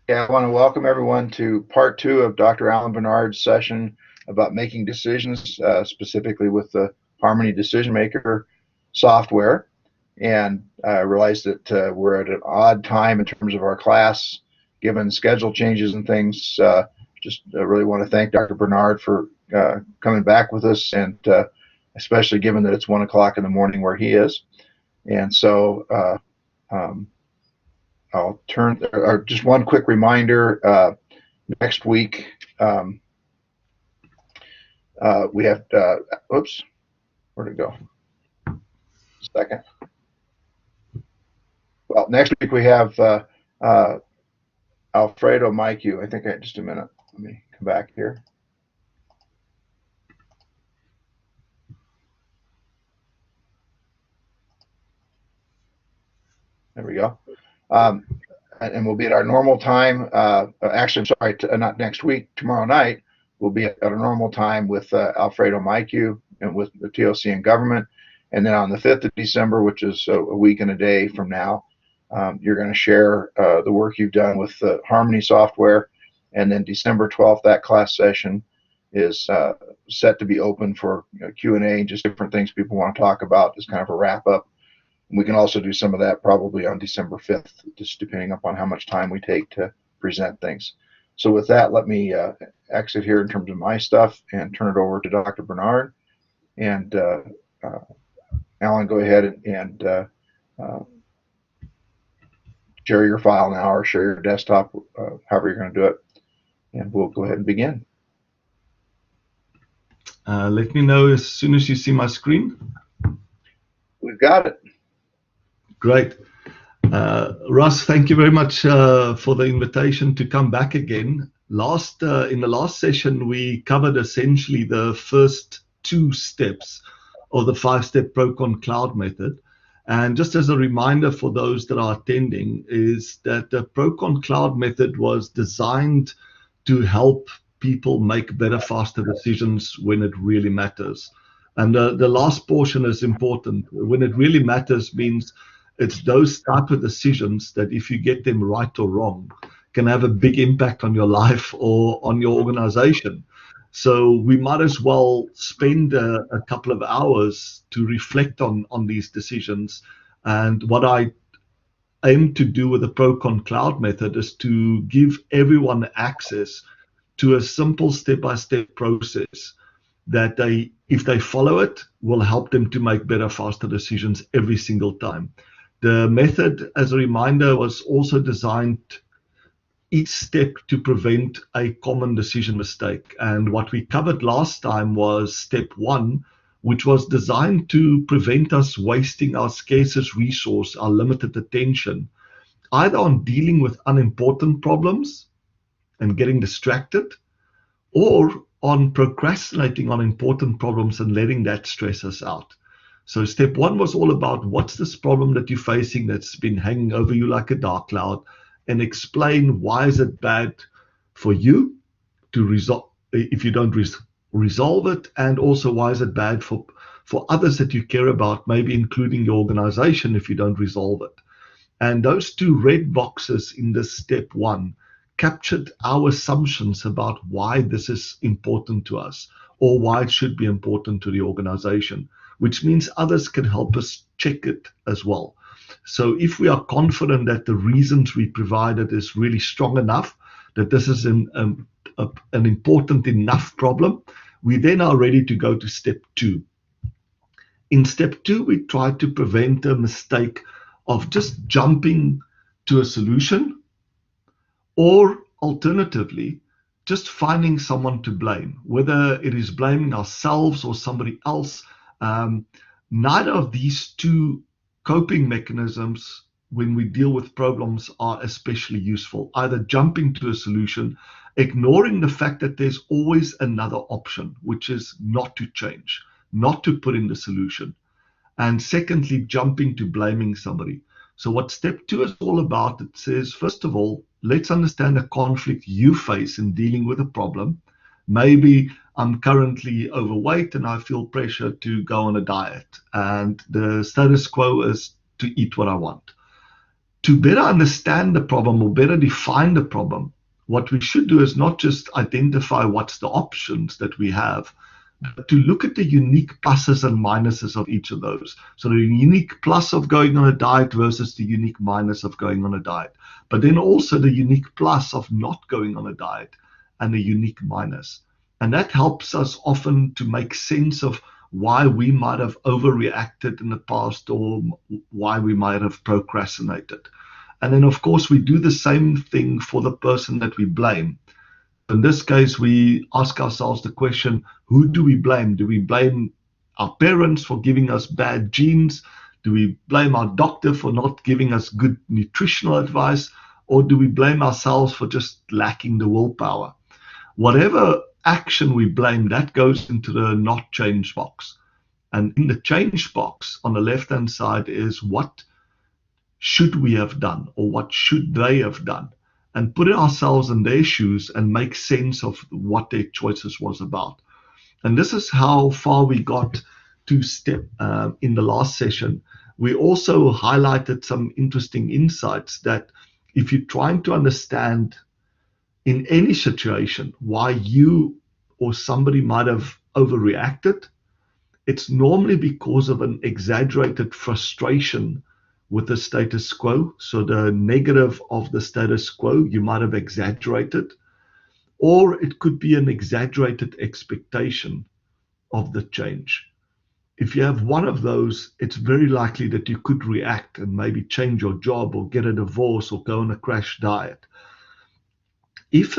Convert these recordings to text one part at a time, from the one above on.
Yeah, I want to welcome everyone to part two of DrAlanBarnard's session about making decisions, specifically with the Harmony Decision Maker software. And I realized that we're at an odd time in terms of our class, given schedule changes and things. Just really want to thank Dr. Barnard for coming back with us, and especially given that it's 1 o'clock in the morning where he is. And so um, I'll turn, or just one quick reminder, next week, we have, oops, where'd it go? Second. Well, next week we have Alfredo Maicu. I think just a minute. Let me come back here. There we go. And we'll be at our normal time. Actually, I'm sorry, not next week. Tomorrow night, we'll be at our normal time with Alfredo Maicu and with the TOC and government. And then on the 5th of December, which is a week and a day from now, you're going to share the work you've done with the Harmony software. And then December 12th, that class session is set to be open for Q&A, just different things people want to talk about, as kind of a wrap up. We can also do some of that probably on December 5th, just depending upon how much time we take to present things. So with that, let me exit here in terms of my stuff and turn it over to Dr. Barnard. And Alan, go ahead and share your file now, or share your desktop, however you're going to do it. And we'll go ahead and begin. Let me know as soon as you see my screen. We've got it. Great. Russ, thank you very much for the invitation to come back again. In the last session, we covered essentially the first two steps of the 5-step Procon Cloud method. And just as a reminder for those that are attending, is that the Procon Cloud method was designed to help people make better, faster decisions when it really matters. And the last portion is important. When it really matters means it's those type of decisions that if you get them right or wrong can have a big impact on your life or on your organization. So we might as well spend a couple of hours to reflect on these decisions. And what I aim to do with the Procon Cloud method is to give everyone access to a simple step-by-step process that if they follow it, will help them to make better, faster decisions every single time. The method, as a reminder, was also designed each step to prevent a common decision mistake. And what we covered last time was step 1, which was designed to prevent us wasting our scarcest resource, our limited attention, either on dealing with unimportant problems and getting distracted, or on procrastinating on important problems and letting that stress us out. So step 1 was all about what's this problem that you're facing that's been hanging over you like a dark cloud, and explain why is it bad for you to resolve if you don't resolve it, and also why is it bad for others that you care about, maybe including your organization, if you don't resolve it. And those two red boxes in this step 1 captured our assumptions about why this is important to us, or why it should be important to the organization, which means others can help us check it as well. So if we are confident that the reasons we provided is really strong enough, that this is an important enough problem, we then are ready to go to step 2. In step 2, we try to prevent a mistake of just jumping to a solution, or alternatively, just finding someone to blame, whether it is blaming ourselves or somebody else. Neither of these two coping mechanisms when we deal with problems are especially useful. Either jumping to a solution, ignoring the fact that there's always another option, which is not to change, not to put in the solution. And secondly, jumping to blaming somebody. So what step 2 is all about, it says, first of all, let's understand the conflict you face in dealing with a problem. Maybe I'm currently overweight and I feel pressure to go on a diet, and the status quo is to eat what I want. to better understand the problem or better define the problem, what we should do is not just identify what's the options that we have, but to look at the unique pluses and minuses of each of those. So the unique plus of going on a diet versus the unique minus of going on a diet. But then also the unique plus of not going on a diet and the unique minus. And that helps us often to make sense of why we might have overreacted in the past or why we might have procrastinated. And then, of course, we do the same thing for the person that we blame. In this case, we ask ourselves the question, who do we blame? Do we blame our parents for giving us bad genes? Do we blame our doctor for not giving us good nutritional advice? Or do we blame ourselves for just lacking the willpower? Whatever action we blame, that goes into the not change box. And in the change box on the left-hand side is what should we have done or what should they have done? And put ourselves in their shoes and make sense of what their choices was about. And this is how far we got to step in the last session. We also highlighted some interesting insights that if you're trying to understand in any situation why you or somebody might have overreacted, it's normally because of an exaggerated frustration with the status quo. So the negative of the status quo, you might have exaggerated, or it could be an exaggerated expectation of the change. If you have one of those, it's very likely that you could react and maybe change your job or get a divorce or go on a crash diet. If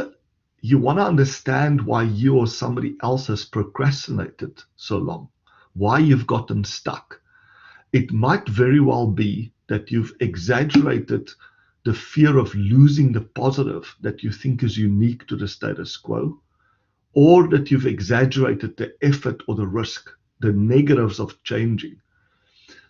you want to understand why you or somebody else has procrastinated so long, why you've gotten stuck, it might very well be that you've exaggerated the fear of losing the positive that you think is unique to the status quo, or that you've exaggerated the effort or the risk, the negatives of changing.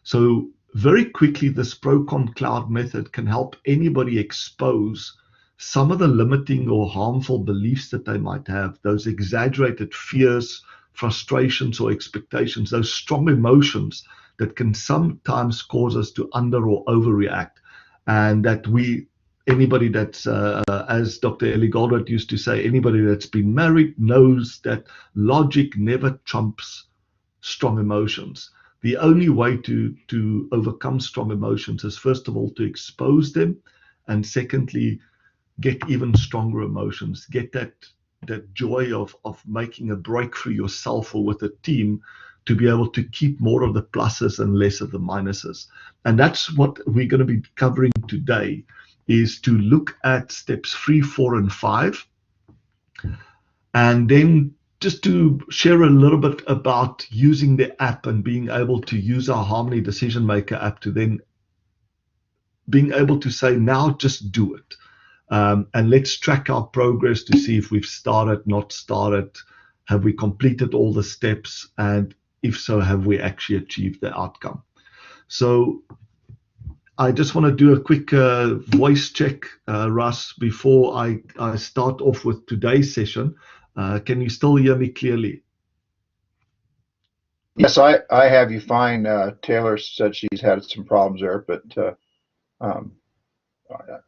So very quickly, this pro-con cloud method can help anybody expose some of the limiting or harmful beliefs that they might have, those exaggerated fears, frustrations, or expectations, those strong emotions that can sometimes cause us to under or overreact. And that anybody that's, as Dr. Ellie Goldratt used to say, anybody that's been married knows that logic never trumps strong emotions. The only way to overcome strong emotions is, first of all, to expose them, and secondly, get even stronger emotions, get that joy of making a breakthrough yourself or with a team, to be able to keep more of the pluses and less of the minuses. And that's what we're going to be covering today, is to look at steps 3, 4, and 5. And then just to share a little bit about using the app and being able to use our Harmony Decision Maker app to then being able to say, now just do it. And let's track our progress to see if we've started, not started, have we completed all the steps, and if so, have we actually achieved the outcome? So I just want to do a quick voice check, Russ, before I start off with today's session. Can you still hear me clearly? Yes, I have you fine. Taylor said she's had some problems there, but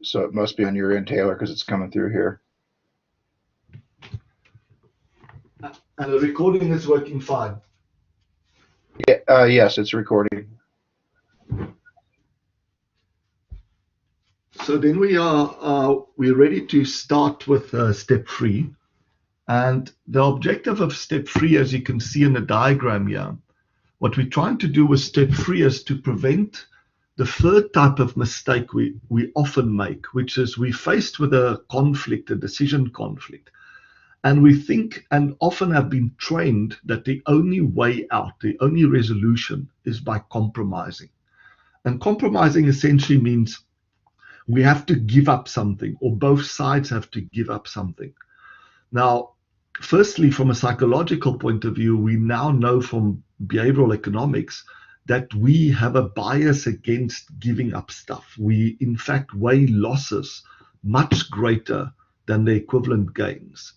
so it must be on your end, Taylor, because it's coming through here. And the recording is working fine. Yeah, yes, it's recording. So then we're ready to start with step 3. And the objective of step 3, as you can see in the diagram here, what we're trying to do with step 3 is to prevent the third type of mistake we often make, which is we're faced with a conflict, a decision conflict. And we think and often have been trained that the only way out, the only resolution is by compromising. And compromising essentially means we have to give up something, or both sides have to give up something. Now, firstly, from a psychological point of view, we now know from behavioral economics that we have a bias against giving up stuff. We, in fact, weigh losses much greater than the equivalent gains.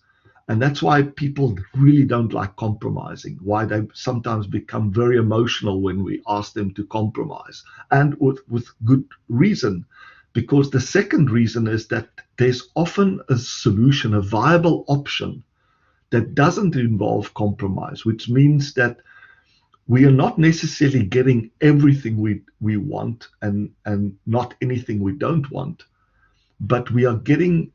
And that's why people really don't like compromising, why they sometimes become very emotional when we ask them to compromise, and with good reason, Because the second reason is that there's often a solution, a viable option that doesn't involve compromise, which means that we are not necessarily getting everything we want and not anything we don't want, but we are getting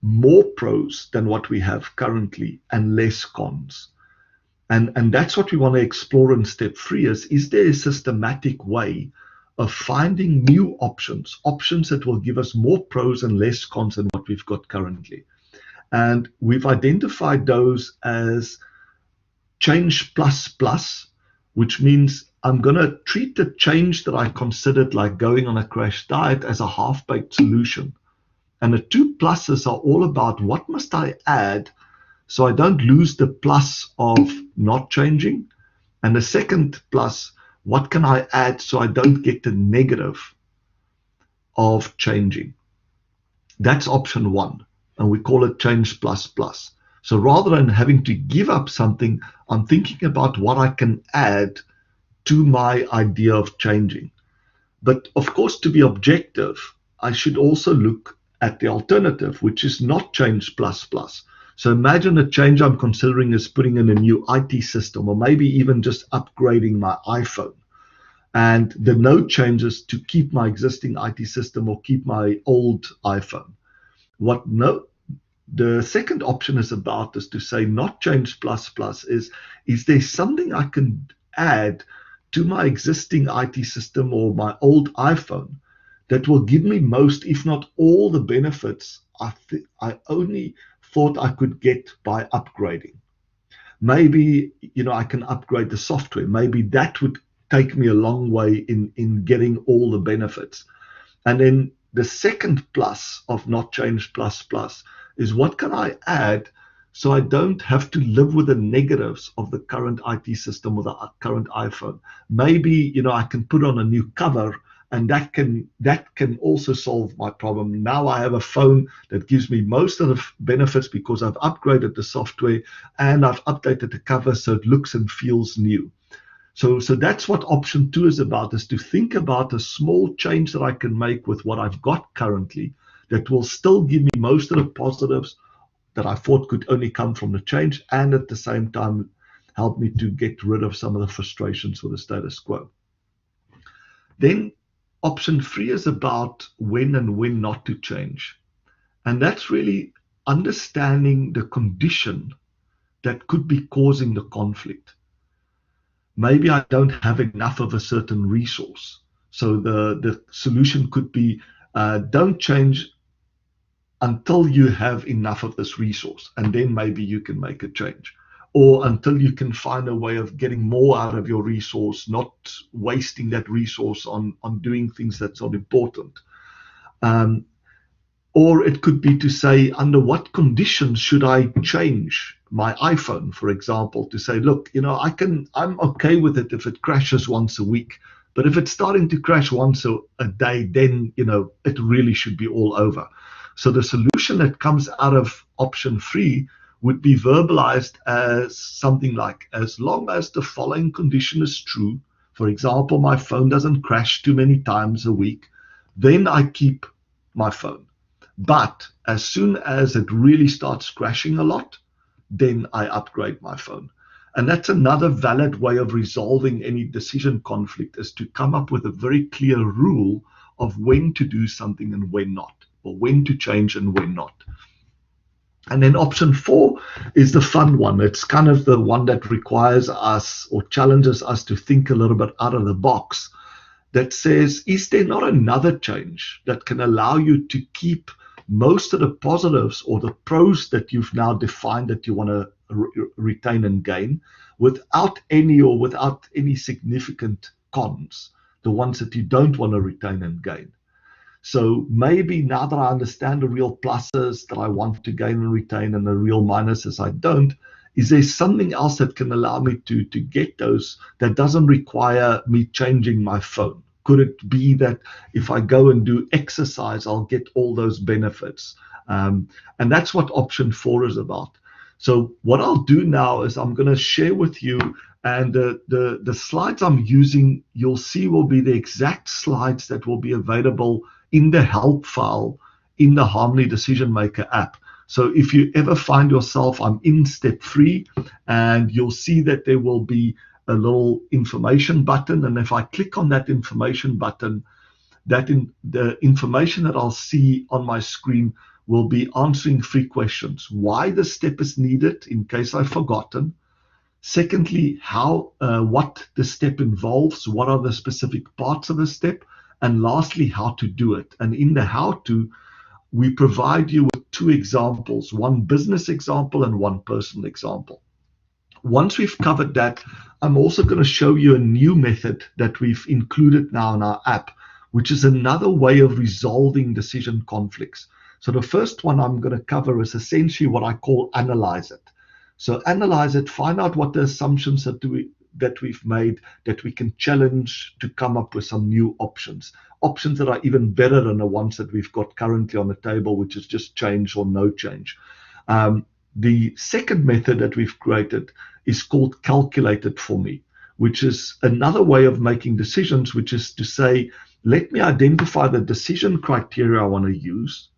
more pros than what we have currently and less cons. And that's what we want to explore in step 3 is there a systematic way of finding new options that will give us more pros and less cons than what we've got currently. And we've identified those as change plus plus, which means I'm going to treat the change that I considered like going on a crash diet as a half-baked solution. And the 2 pluses are all about what must I add so I don't lose the plus of not changing. And the second plus, what can I add so I don't get the negative of changing? That's option 1. And we call it change plus plus. So rather than having to give up something, I'm thinking about what I can add to my idea of changing. But of course, to be objective, I should also look at the alternative, which is not change plus plus. So imagine a change I'm considering is putting in a new IT system, or maybe even just upgrading my iPhone. And the no changes to keep my existing IT system or keep my old iPhone. The second option is about is to say not change plus plus is there something I can add to my existing IT system or my old iPhone that will give me most, if not all, the benefits I only thought I could get by upgrading. Maybe, I can upgrade the software. Maybe that would take me a long way in getting all the benefits. And then the second plus of not change plus plus is what can I add so I don't have to live with the negatives of the current IT system or the current iPhone. Maybe, I can put on a new cover, and that can also solve my problem. Now I have a phone that gives me most of the benefits because I've upgraded the software and I've updated the cover so it looks and feels new. So that's what option 2 is about, is to think about a small change that I can make with what I've got currently that will still give me most of the positives that I thought could only come from the change, and at the same time help me to get rid of some of the frustrations with the status quo. Then option 3 is about when and when not to change. And that's really understanding the condition that could be causing the conflict. Maybe I don't have enough of a certain resource. So the solution could be don't change until you have enough of this resource, and then maybe you can make a change. Or until you can find a way of getting more out of your resource, not wasting that resource on doing things that's not important. Or it could be to say, under what conditions should I change my iPhone, for example, to say, look, I'm okay with it if it crashes once a week. But if it's starting to crash once a day, then, it really should be all over. So the solution that comes out of option 3 would be verbalized as something like, as long as the following condition is true, for example, my phone doesn't crash too many times a week, then I keep my phone. But as soon as it really starts crashing a lot, then I upgrade my phone. And that's another valid way of resolving any decision conflict, is to come up with a very clear rule of when to do something and when not, or when to change and when not. And then option 4 is the fun one. It's kind of the one that requires us or challenges us to think a little bit out of the box, that says, is there not another change that can allow you to keep most of the positives or the pros that you've now defined that you want to retain and gain, without any significant cons, the ones that you don't want to retain and gain? So maybe now that I understand the real pluses that I want to gain and retain and the real minuses I don't, is there something else that can allow me to get those that doesn't require me changing my phone? Could it be that if I go and do exercise, I'll get all those benefits? And that's what option 4 is about. So what I'll do now is I'm going to share with you, and the slides I'm using, you'll see will be the exact slides that will be available in the help file in the Harmony Decision Maker app. So if you ever find yourself, I'm in step 3, and you'll see that there will be a little information button. And if I click on that information button, the information that I'll see on my screen will be answering 3 questions. Why the step is needed, in case I've forgotten. Secondly, what the step involves, what are the specific parts of the step, and lastly, how to do it. And in the how to, we provide you with 2 examples, one business example and one personal example. Once we've covered that, I'm also going to show you a new method that we've included now in our app, which is another way of resolving decision conflicts. So the first one I'm going to cover is essentially what I call analyze it. So analyze it, find out what the assumptions that we've made, that we can challenge to come up with some new options that are even better than the ones that we've got currently on the table, which is just change or no change. The second method that we've created is called calculate it for me, which is another way of making decisions, which is to say, let me identify the decision criteria I want to use,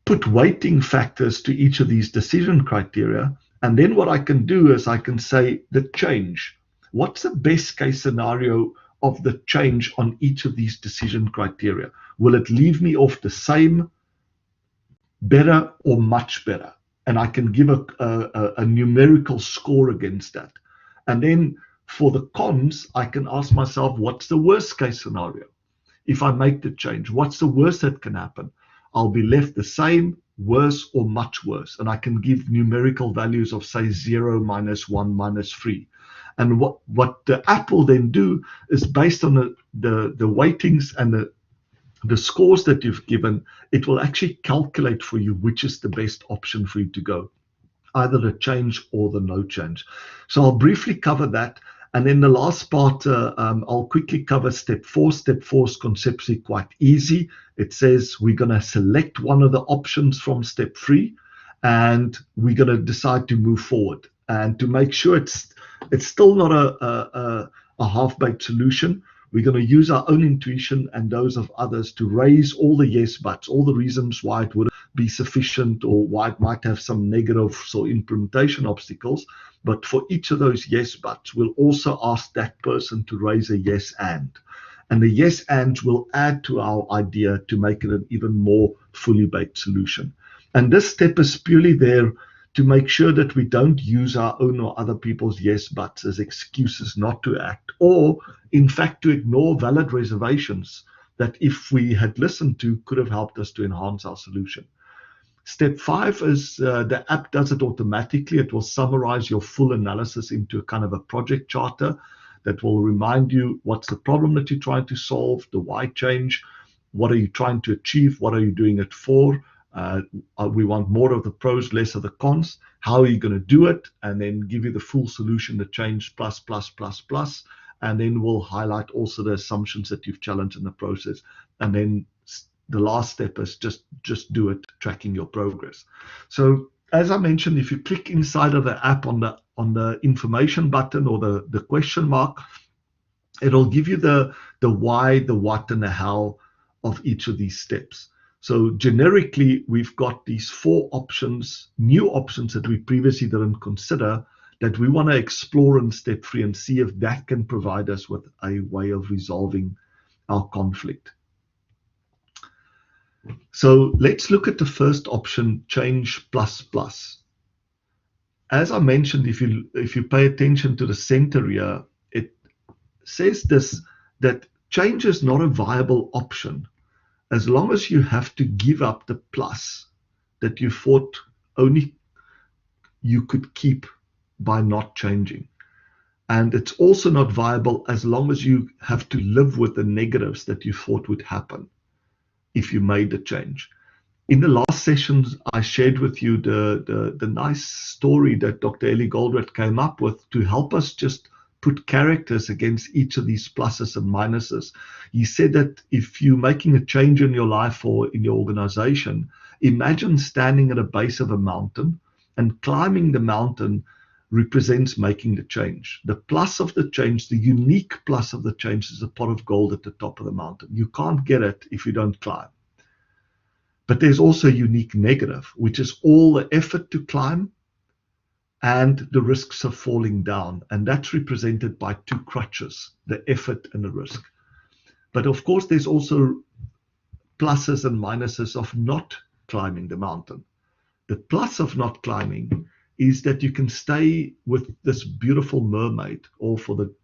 put weighting factors to each of these decision criteria, and then what I can do is I can say the change. What's the best case scenario of the change on each of these decision criteria? Will it leave me off the same, better, or much better? And I can give a numerical score against that. And then for the cons, I can ask myself, what's the worst case scenario? If I make the change, what's the worst that can happen? I'll be left the same, worse, or much worse. And I can give numerical values of, say, 0, -1, -3. And what the app will then do is, based on the weightings and the scores that you've given, it will actually calculate for you which is the best option for you to go, either the change or the no change. So I'll briefly cover that. And then the last part, I'll quickly cover step 4. Step 4 is conceptually quite easy. It says we're going to select one of the options from step 3, and we're going to decide to move forward. And to make sure it's still not a half-baked solution, we're going to use our own intuition and those of others to raise all the yes buts, all the reasons why it would be sufficient or why it might have some negatives or implementation obstacles. But for each of those yes buts, we'll also ask that person to raise a yes and. And the yes ands will add to our idea to make it an even more fully baked solution. And this step is purely there to make sure that we don't use our own or other people's yes buts as excuses not to act, or in fact to ignore valid reservations that, if we had listened to, could have helped us to enhance our solution. Step 5 is the app does it automatically. It will summarize your full analysis into a kind of a project charter that will remind you what's the problem that you're trying to solve, the why change, what are you trying to achieve, what are you doing it for. We want more of the pros, less of the cons. How are you going to do it? And then give you the full solution, the change plus, plus, plus, plus. And then we'll highlight also the assumptions that you've challenged in the process. And then the last step is just do it, tracking your progress. So as I mentioned, if you click inside of the app on the information button or the question mark, it'll give you the why, the what, and the how of each of these steps. So generically, we've got these 4 options, new options that we previously didn't consider, that we want to explore in step 3 and see if that can provide us with a way of resolving our conflict. So let's look at the first option, change plus plus. As I mentioned, if you pay attention to the center here, it says this, that change is not a viable option as long as you have to give up the plus that you thought only you could keep by not changing. And it's also not viable as long as you have to live with the negatives that you thought would happen if you made the change. In the last sessions, I shared with you the nice story that Dr. Ellie Goldratt came up with to help us just put characters against each of these pluses and minuses. He said that if you're making a change in your life or in your organization, imagine standing at a base of a mountain and climbing the mountain represents making the change. The plus of the change, the unique plus of the change, is a pot of gold at the top of the mountain. You can't get it if you don't climb. But there's also a unique negative, which is all the effort to climb and the risks of falling down. And that's represented by two crutches, the effort and the risk. But of course, there's also pluses and minuses of not climbing the mountain. The plus of not climbing is that you can stay with this beautiful mermaid, or for the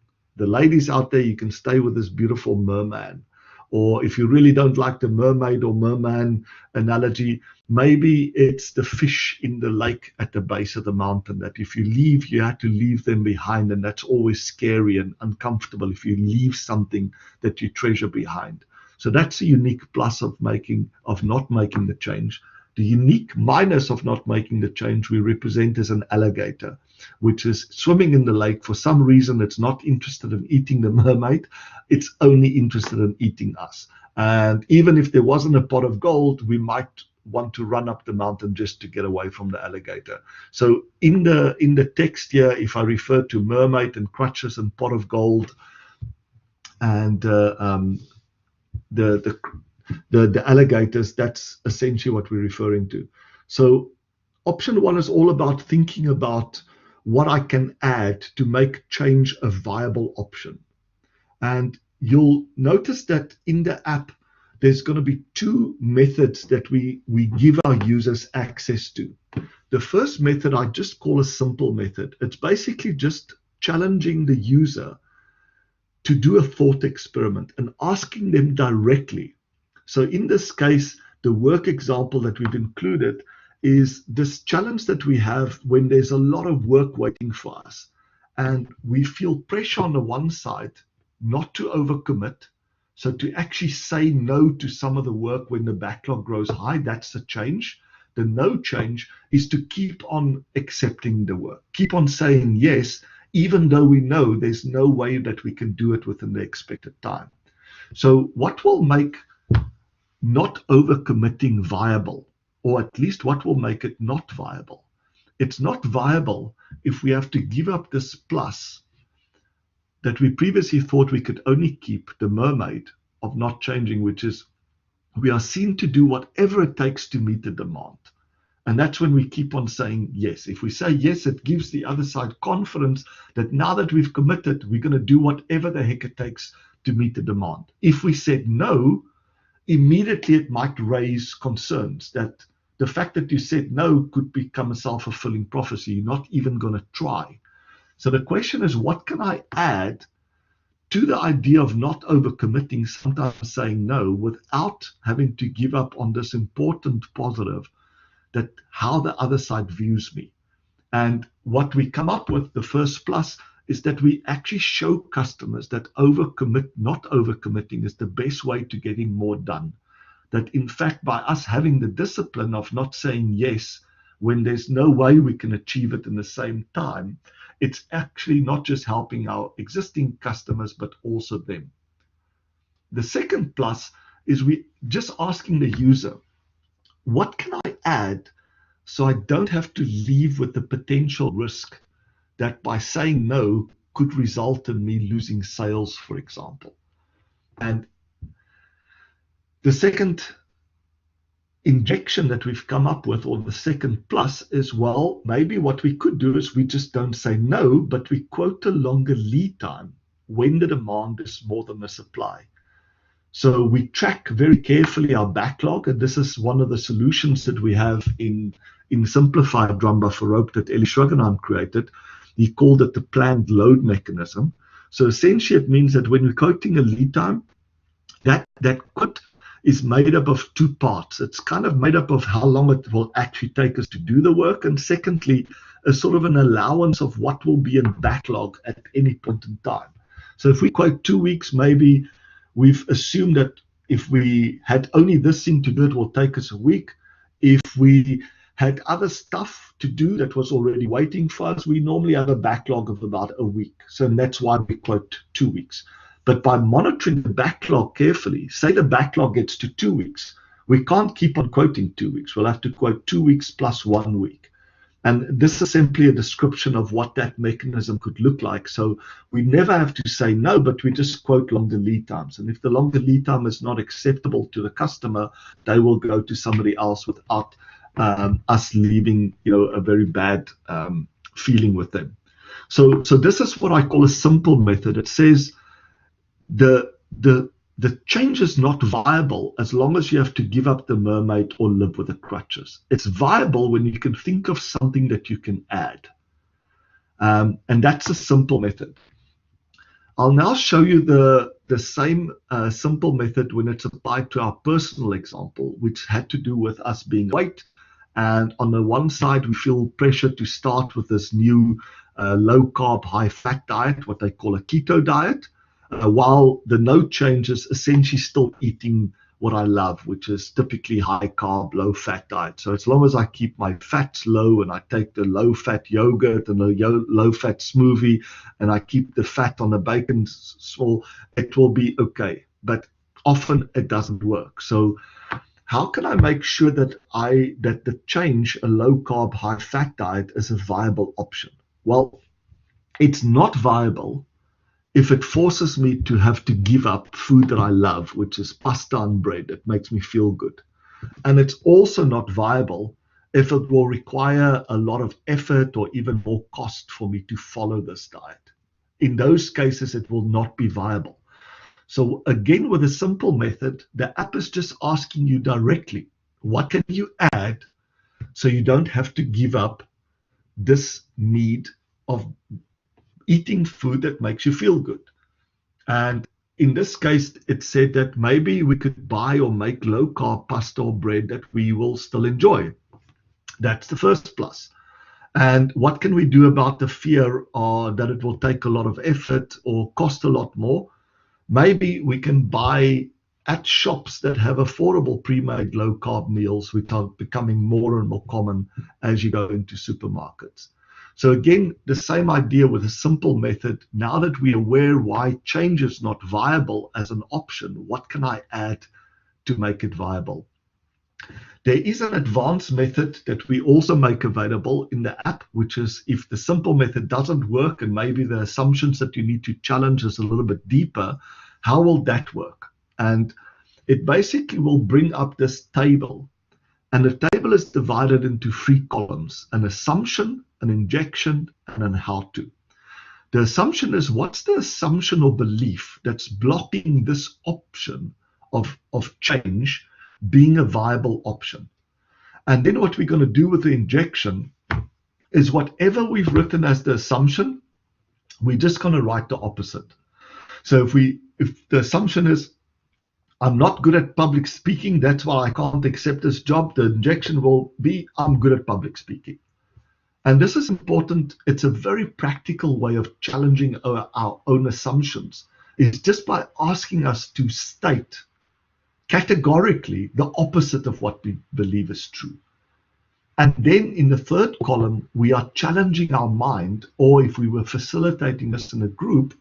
ladies out there, you can stay with this beautiful merman. Or if you really don't like the mermaid or merman analogy, maybe it's the fish in the lake at the base of the mountain, that if you leave, you have to leave them behind. And that's always scary and uncomfortable if you leave something that you treasure behind. So that's a unique plus of not making the change. The unique minus of not making the change we represent as an alligator, which is swimming in the lake. For some reason, it's not interested in eating the mermaid. It's only interested in eating us. And even if there wasn't a pot of gold, we might want to run up the mountain just to get away from the alligator. So in the text here, if I refer to mermaid and crutches and pot of gold and the alligators, that's essentially what we're referring to. So option one is all about thinking about what I can add to make change a viable option. And you'll notice that in the app, there's going to be two methods that we give our users access to. The first method I just call a simple method. It's basically just challenging the user to do a thought experiment and asking them directly. So in this case, the work example that we've included is this challenge that we have when there's a lot of work waiting for us. And we feel pressure on the one side not to overcommit. So to actually say no to some of the work when the backlog grows high, that's the change. The no change is to keep on accepting the work, keep on saying yes, even though we know there's no way that we can do it within the expected time. So what will make not overcommitting viable, or at least what will make it not viable? It's not viable if we have to give up this plus that we previously thought we could only keep, the mermaid of not changing, which is we are seen to do whatever it takes to meet the demand. And that's when we keep on saying yes. If we say yes, it gives the other side confidence that now that we've committed, we're going to do whatever the heck it takes to meet the demand. If we said no, immediately it might raise concerns that the fact that you said no could become a self-fulfilling prophecy. You're not even going to try. So the question is, what can I add to the idea of not overcommitting, sometimes saying no, without having to give up on this important positive that how the other side views me? And what we come up with, the first plus, is that we actually show customers that not overcommitting is the best way to getting more done. That in fact, by us having the discipline of not saying yes when there's no way we can achieve it in the same time, it's actually not just helping our existing customers, but also them. The second plus is we just asking the user, what can I add so I don't have to leave with the potential risk that by saying no could result in me losing sales, for example. And the second injection that we've come up with, or the second plus, is, well, maybe what we could do is we just don't say no, but we quote a longer lead time when the demand is more than the supply. So we track very carefully our backlog, and this is one of the solutions that we have in simplified drum buffer rope that Eli Schragenheim created. He called it the planned load mechanism. So essentially it means that when we're quoting a lead time, that quote is made up of two parts. It's kind of made up of how long it will actually take us to do the work, and secondly, a sort of an allowance of what will be in backlog at any point in time. So if we quote 2 weeks, maybe we've assumed that if we had only this thing to do, it will take us a week. If we had other stuff to do that was already waiting for us, we normally have a backlog of about a week. So that's why we quote 2 weeks. But by monitoring the backlog carefully, say the backlog gets to 2 weeks, we can't keep on quoting 2 weeks. We'll have to quote 2 weeks plus 1 week. And this is simply a description of what that mechanism could look like. So we never have to say no, but we just quote longer lead times. And if the longer lead time is not acceptable to the customer, they will go to somebody else without us leaving, a very bad feeling with them. So this is what I call a simple method. It says the change is not viable as long as you have to give up the mermaid or live with the crutches. It's viable when you can think of something that you can add. And that's a simple method. I'll now show you the same simple method when it's applied to our personal example, which had to do with us being weight. And on the one side, we feel pressure to start with this new low-carb, high-fat diet, what they call a keto diet. While the no change is essentially still eating what I love, which is typically high carb, low fat diet. So as long as I keep my fats low and I take the low fat yogurt and the low fat smoothie and I keep the fat on the bacon small, it will be okay. But often it doesn't work. So how can I make sure that the change, a low carb, high fat diet, is a viable option? Well, it's not viable if it forces me to have to give up food that I love, which is pasta and bread. It makes me feel good. And it's also not viable if it will require a lot of effort or even more cost for me to follow this diet. In those cases, it will not be viable. So again, with a simple method, the app is just asking you directly, what can you add so you don't have to give up this need of eating food that makes you feel good. And in this case, it said that maybe we could buy or make low-carb pasta or bread that we will still enjoy. That's the first plus. And what can we do about the fear that it will take a lot of effort or cost a lot more? Maybe we can buy at shops that have affordable pre-made low-carb meals, which are becoming more and more common as you go into supermarkets. So again, the same idea with a simple method. Now that we're aware why change is not viable as an option, what can I add to make it viable? There is an advanced method that we also make available in the app, which is if the simple method doesn't work and maybe the assumptions that you need to challenge is a little bit deeper, how will that work? And it basically will bring up this table. And the table is divided into 3 columns: an assumption, an injection, and an how-to. The assumption is, what's the assumption or belief that's blocking this option of change being a viable option? And then what we're going to do with the injection is whatever we've written as the assumption, we're just going to write the opposite. So if the assumption is, I'm not good at public speaking, that's why I can't accept this job, the injection will be, I'm good at public speaking. And this is important. It's a very practical way of challenging our own assumptions. It's just by asking us to state categorically the opposite of what we believe is true. And then in the third column, we are challenging our mind, or if we were facilitating this in a group,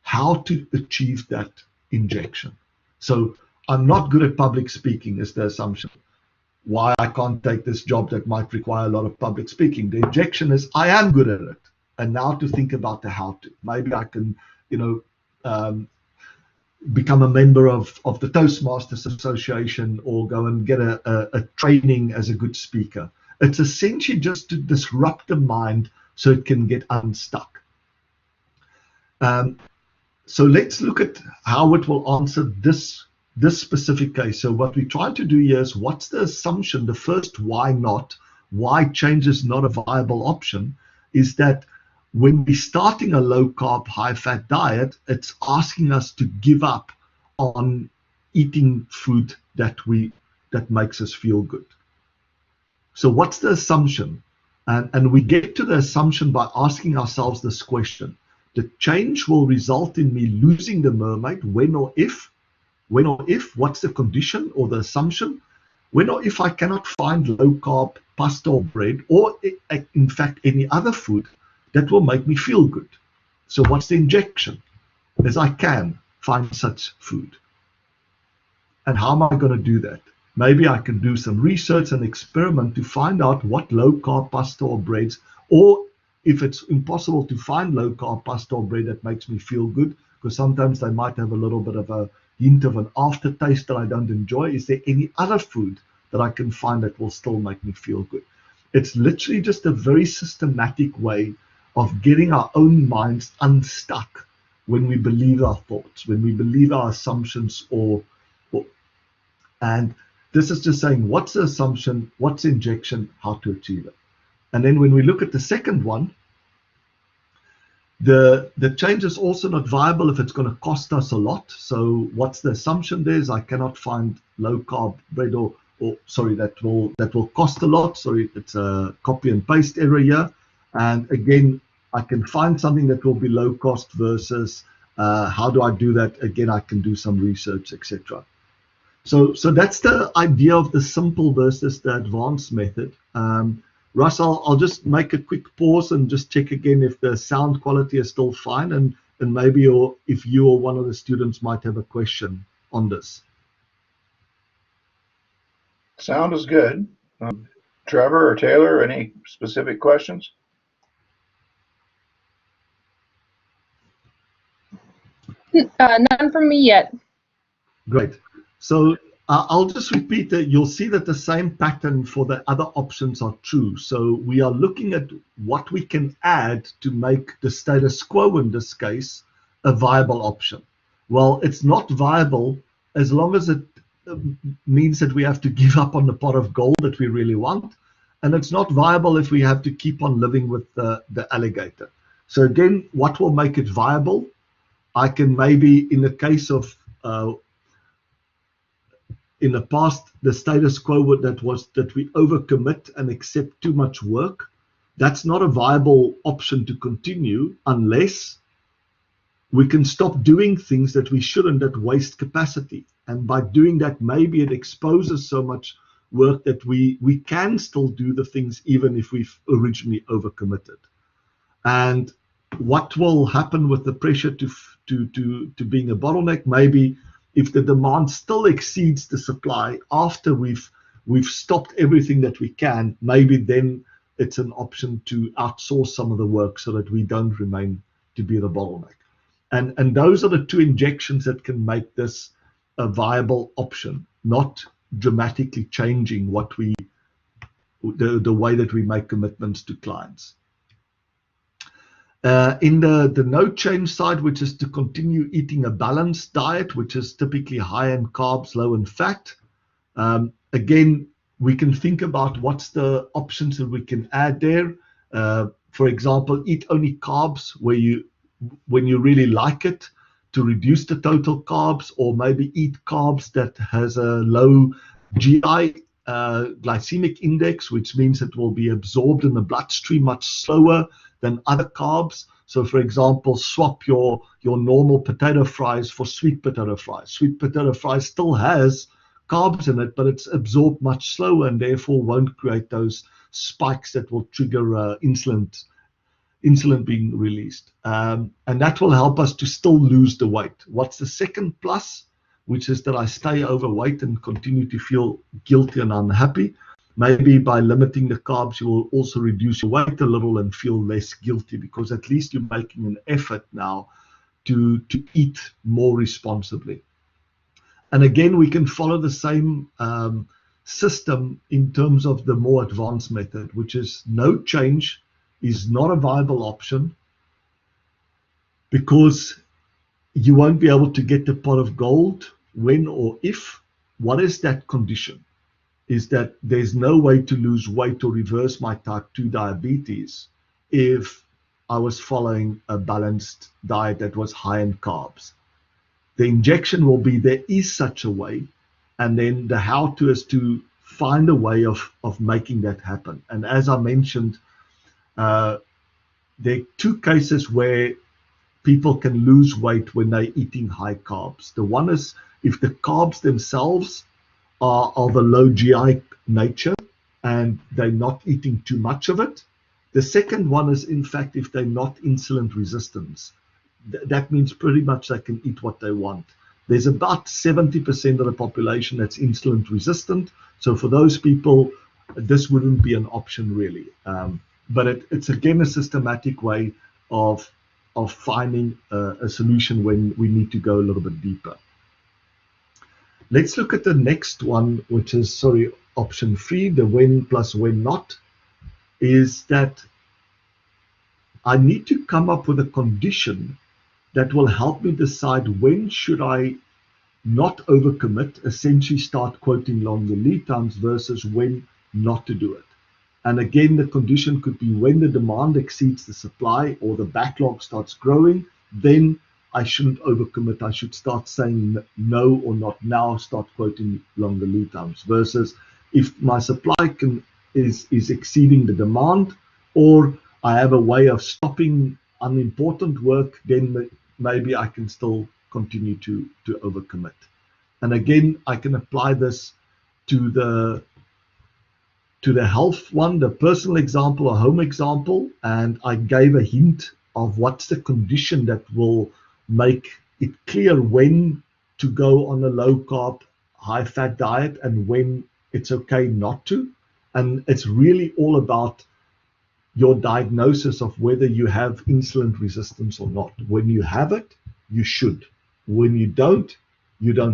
how to achieve that injection. So I'm not good at public speaking is the assumption. Why I can't take this job that might require a lot of public speaking. The injection is I am good at it. And now to think about the how to. Maybe I can, become a member of the Toastmasters Association or go and get a training as a good speaker. It's essentially just to disrupt the mind so it can get unstuck. So let's look at how it will answer this specific case. So what we try to do here is, what's the assumption? The first why not, why change is not a viable option, is that when we're starting a low-carb, high-fat diet, it's asking us to give up on eating food that makes us feel good. So what's the assumption? And we get to the assumption by asking ourselves this question. The change will result in me losing the mermaid. When or if? When or if? What's the condition or the assumption? When or if I cannot find low-carb pasta or bread, or in fact any other food that will make me feel good. So what's the injection? As I can find such food. And how am I going to do that? maybe I can do some research and experiment to find out what low-carb pasta or breads, or if it's impossible to find low-carb pasta or bread that makes me feel good, because sometimes they might have a little bit of a hint of an aftertaste that I don't enjoy. Is there any other food that I can find that will still make me feel good? It's literally just a very systematic way of getting our own minds unstuck when we believe our thoughts, when we believe our assumptions, and this is just saying what's the assumption, what's the injection, how to achieve it. And then when we look at the second one, the change is also not viable if it's going to cost us a lot. So what's the assumption there is I cannot find low carb bread or sorry, that will cost a lot. Sorry, it's a copy and paste error here. And again, I can find something that will be low cost versus how do I do that? Again, I can do some research, etc. So that's the idea of the simple versus the advanced method. Russ, I'll just make a quick pause and just check again if the sound quality is still fine, and maybe if you or one of the students might have a question on this. Sound is good. Trevor or Taylor, any specific questions? None from me yet. Great. So I'll just repeat that. You'll see that the same pattern for the other options are true. So we are looking at what we can add to make the status quo in this case a viable option. Well, it's not viable as long as it means that we have to give up on the pot of gold that we really want. And it's not viable if we have to keep on living with the alligator. So again, what will make it viable? I can maybe, in the case of in the past, the status quo that was that we overcommit and accept too much work. That's not a viable option to continue unless we can stop doing things that we shouldn't, that waste capacity. And by doing that, maybe it exposes so much work that we can still do the things even if we've originally overcommitted. And what will happen with the pressure to being a bottleneck? Maybe if the demand still exceeds the supply after we've stopped everything that we can, maybe then it's an option to outsource some of the work so that we don't remain to be the bottleneck. And those are the two injections that can make this a viable option, not dramatically changing the way that we make commitments to clients. In the no change side, which is to continue eating a balanced diet, which is typically high in carbs, low in fat. Again, we can think about what's the options that we can add there. For example, eat only carbs when you really like it, to reduce the total carbs, or maybe eat carbs that has a low GI glycemic index, which means it will be absorbed in the bloodstream much slower than other carbs. So for example, swap your normal potato fries for sweet potato fries. Sweet potato fries still has carbs in it, but it's absorbed much slower and therefore won't create those spikes that will trigger insulin being released. And that will help us to still lose the weight. What's the second plus? Which is that I stay overweight and continue to feel guilty and unhappy. Maybe by limiting the carbs, you will also reduce your weight a little and feel less guilty, because at least you're making an effort now to eat more responsibly. And again, we can follow the same system in terms of the more advanced method, which is no change is not a viable option, because you won't be able to get the pot of gold when or if. What is that condition? Is that there's no way to lose weight or reverse my type 2 diabetes if I was following a balanced diet that was high in carbs. The injection will be there is such a way, and then the how-to is to find a way of making that happen. And as I mentioned, there are two cases where people can lose weight when they're eating high carbs. The one is if the carbs themselves are of a low GI nature and they're not eating too much of it. The second one is, in fact, if they're not insulin resistant. That means pretty much they can eat what they want. there's about 70% of the population that's insulin resistant. So for those people, this wouldn't be an option really. But it's again a systematic way of finding a solution when we need to go a little bit deeper. Let's look at the next one, which is, option 3, the when plus when not, is that I need to come up with a condition that will help me decide when should I not overcommit, essentially start quoting longer lead times, versus when not to do it. And again, the condition could be when the demand exceeds the supply or the backlog starts growing, then I shouldn't overcommit. I should start saying no or not now, start quoting longer lead times, versus if my supply is exceeding the demand, or I have a way of stopping unimportant work, then maybe I can still continue to overcommit. And again, I can apply this to the health one, the personal example or home example, and I gave a hint of what's the condition that will make it clear when to go on a low carb, high fat diet and when it's okay not to. And it's really all about your diagnosis of whether you have insulin resistance or not. When you have it, you should. When you don't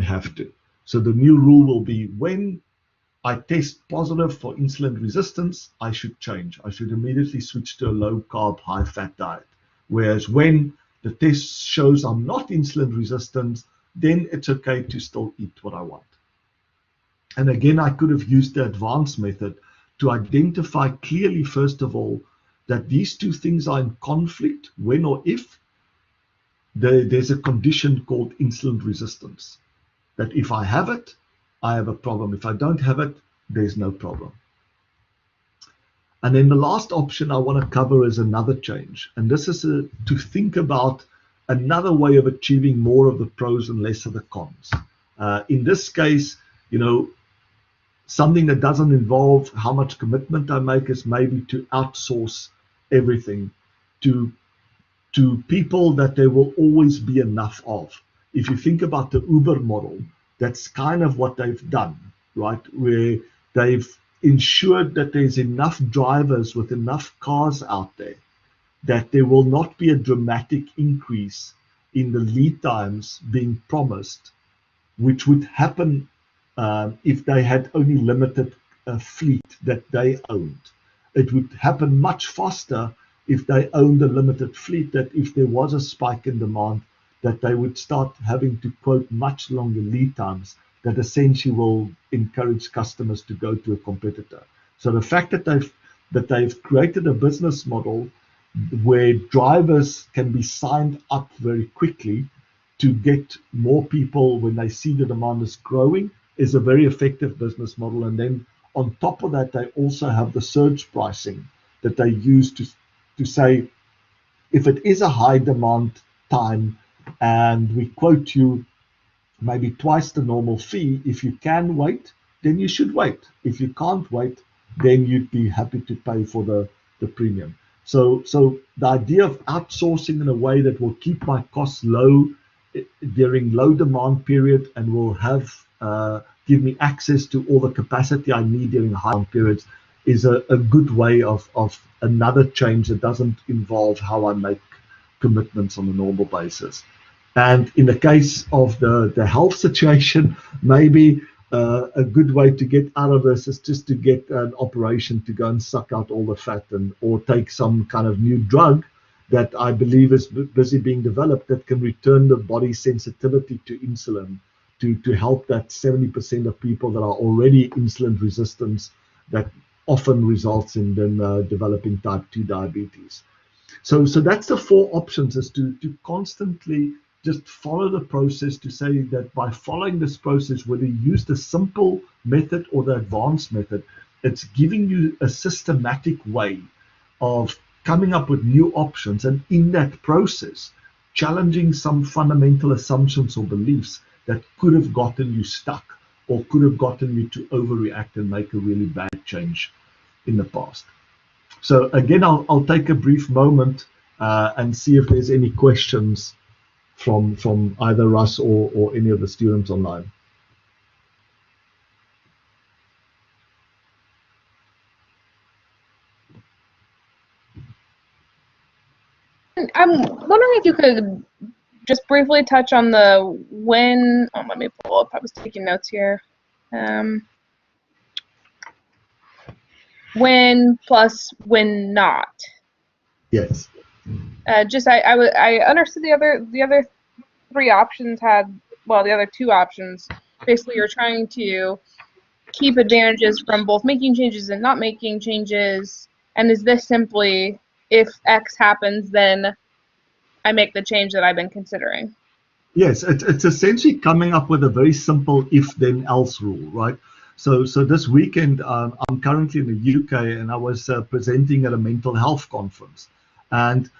have to. So the new rule will be when I test positive for insulin resistance, I should change. I should immediately switch to a low carb, high fat diet. Whereas when the test shows I'm not insulin resistant, then it's okay to still eat what I want. And again, I could have used the advanced method to identify clearly, first of all, that these two things are in conflict when or if there's a condition called insulin resistance. That if I have it, I have a problem. If I don't have it, there's no problem. And then the last option I want to cover is another change. And this is to think about another way of achieving more of the pros and less of the cons. In this case, something that doesn't involve how much commitment I make is maybe to outsource everything to people that there will always be enough of. If you think about the Uber model, that's kind of what they've done, right? Where they've ensured that there's enough drivers with enough cars out there that there will not be a dramatic increase in the lead times being promised, which would happen if they had only limited fleet that they owned. It would happen much faster if they owned a limited fleet, that if there was a spike in demand, that they would start having to quote much longer lead times that essentially will encourage customers to go to a competitor. So the fact that they've created a business model where drivers can be signed up very quickly to get more people when they see the demand is growing is a very effective business model. And then on top of that, they also have the surge pricing that they use to say, if it is a high demand time and we quote you maybe twice the normal fee, if you can wait, then you should wait. If you can't wait, then you'd be happy to pay for the premium. So the idea of outsourcing in a way that will keep my costs low during low demand period and will have give me access to all the capacity I need during high demand periods is a good way of another change that doesn't involve how I make commitments on a normal basis. And in the case of the health situation, maybe a good way to get out of this is just to get an operation to go and suck out all the fat, or take some kind of new drug that I believe is busy being developed that can return the body's sensitivity to insulin to help that 70% of people that are already insulin resistant, that often results in them developing type 2 diabetes. So that's the 4 options, is to constantly just follow the process, to say that by following this process, whether you use the simple method or the advanced method, it's giving you a systematic way of coming up with new options, and in that process, challenging some fundamental assumptions or beliefs that could have gotten you stuck or could have gotten you to overreact and make a really bad change in the past. So again, I'll take a brief moment and see if there's any questions from either Russ or any of the students online. I'm wondering if you could just briefly touch on the when. Oh, let me pull up. I was taking notes here. When plus when not. Yes. I understood the other three options had, well, the other two options. Basically, you're trying to keep advantages from both making changes and not making changes. And is this simply, if X happens, then I make the change that I've been considering? Yes, it's essentially coming up with a very simple if-then-else rule, right? So this weekend, I'm currently in the UK, and I was presenting at a mental health conference. And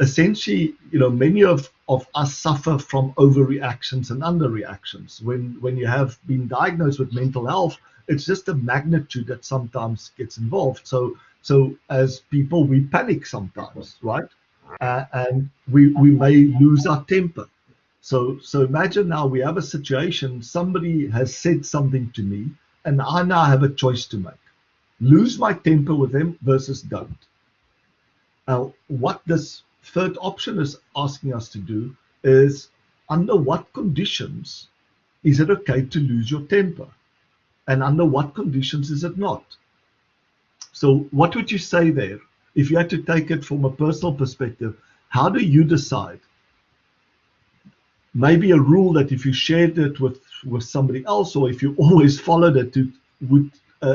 essentially, many of us suffer from overreactions and underreactions. When you have been diagnosed with mental health, it's just the magnitude that sometimes gets involved. So as people, we panic sometimes, right? And we may lose our temper. So imagine now we have a situation, somebody has said something to me, and I now have a choice to make. Lose my temper with them versus don't. Now, what this third option is asking us to do is, under what conditions is it okay to lose your temper? And under what conditions is it not? So what would you say there? If you had to take it from a personal perspective, how do you decide? Maybe a rule that if you shared it with somebody else, or if you always followed it, would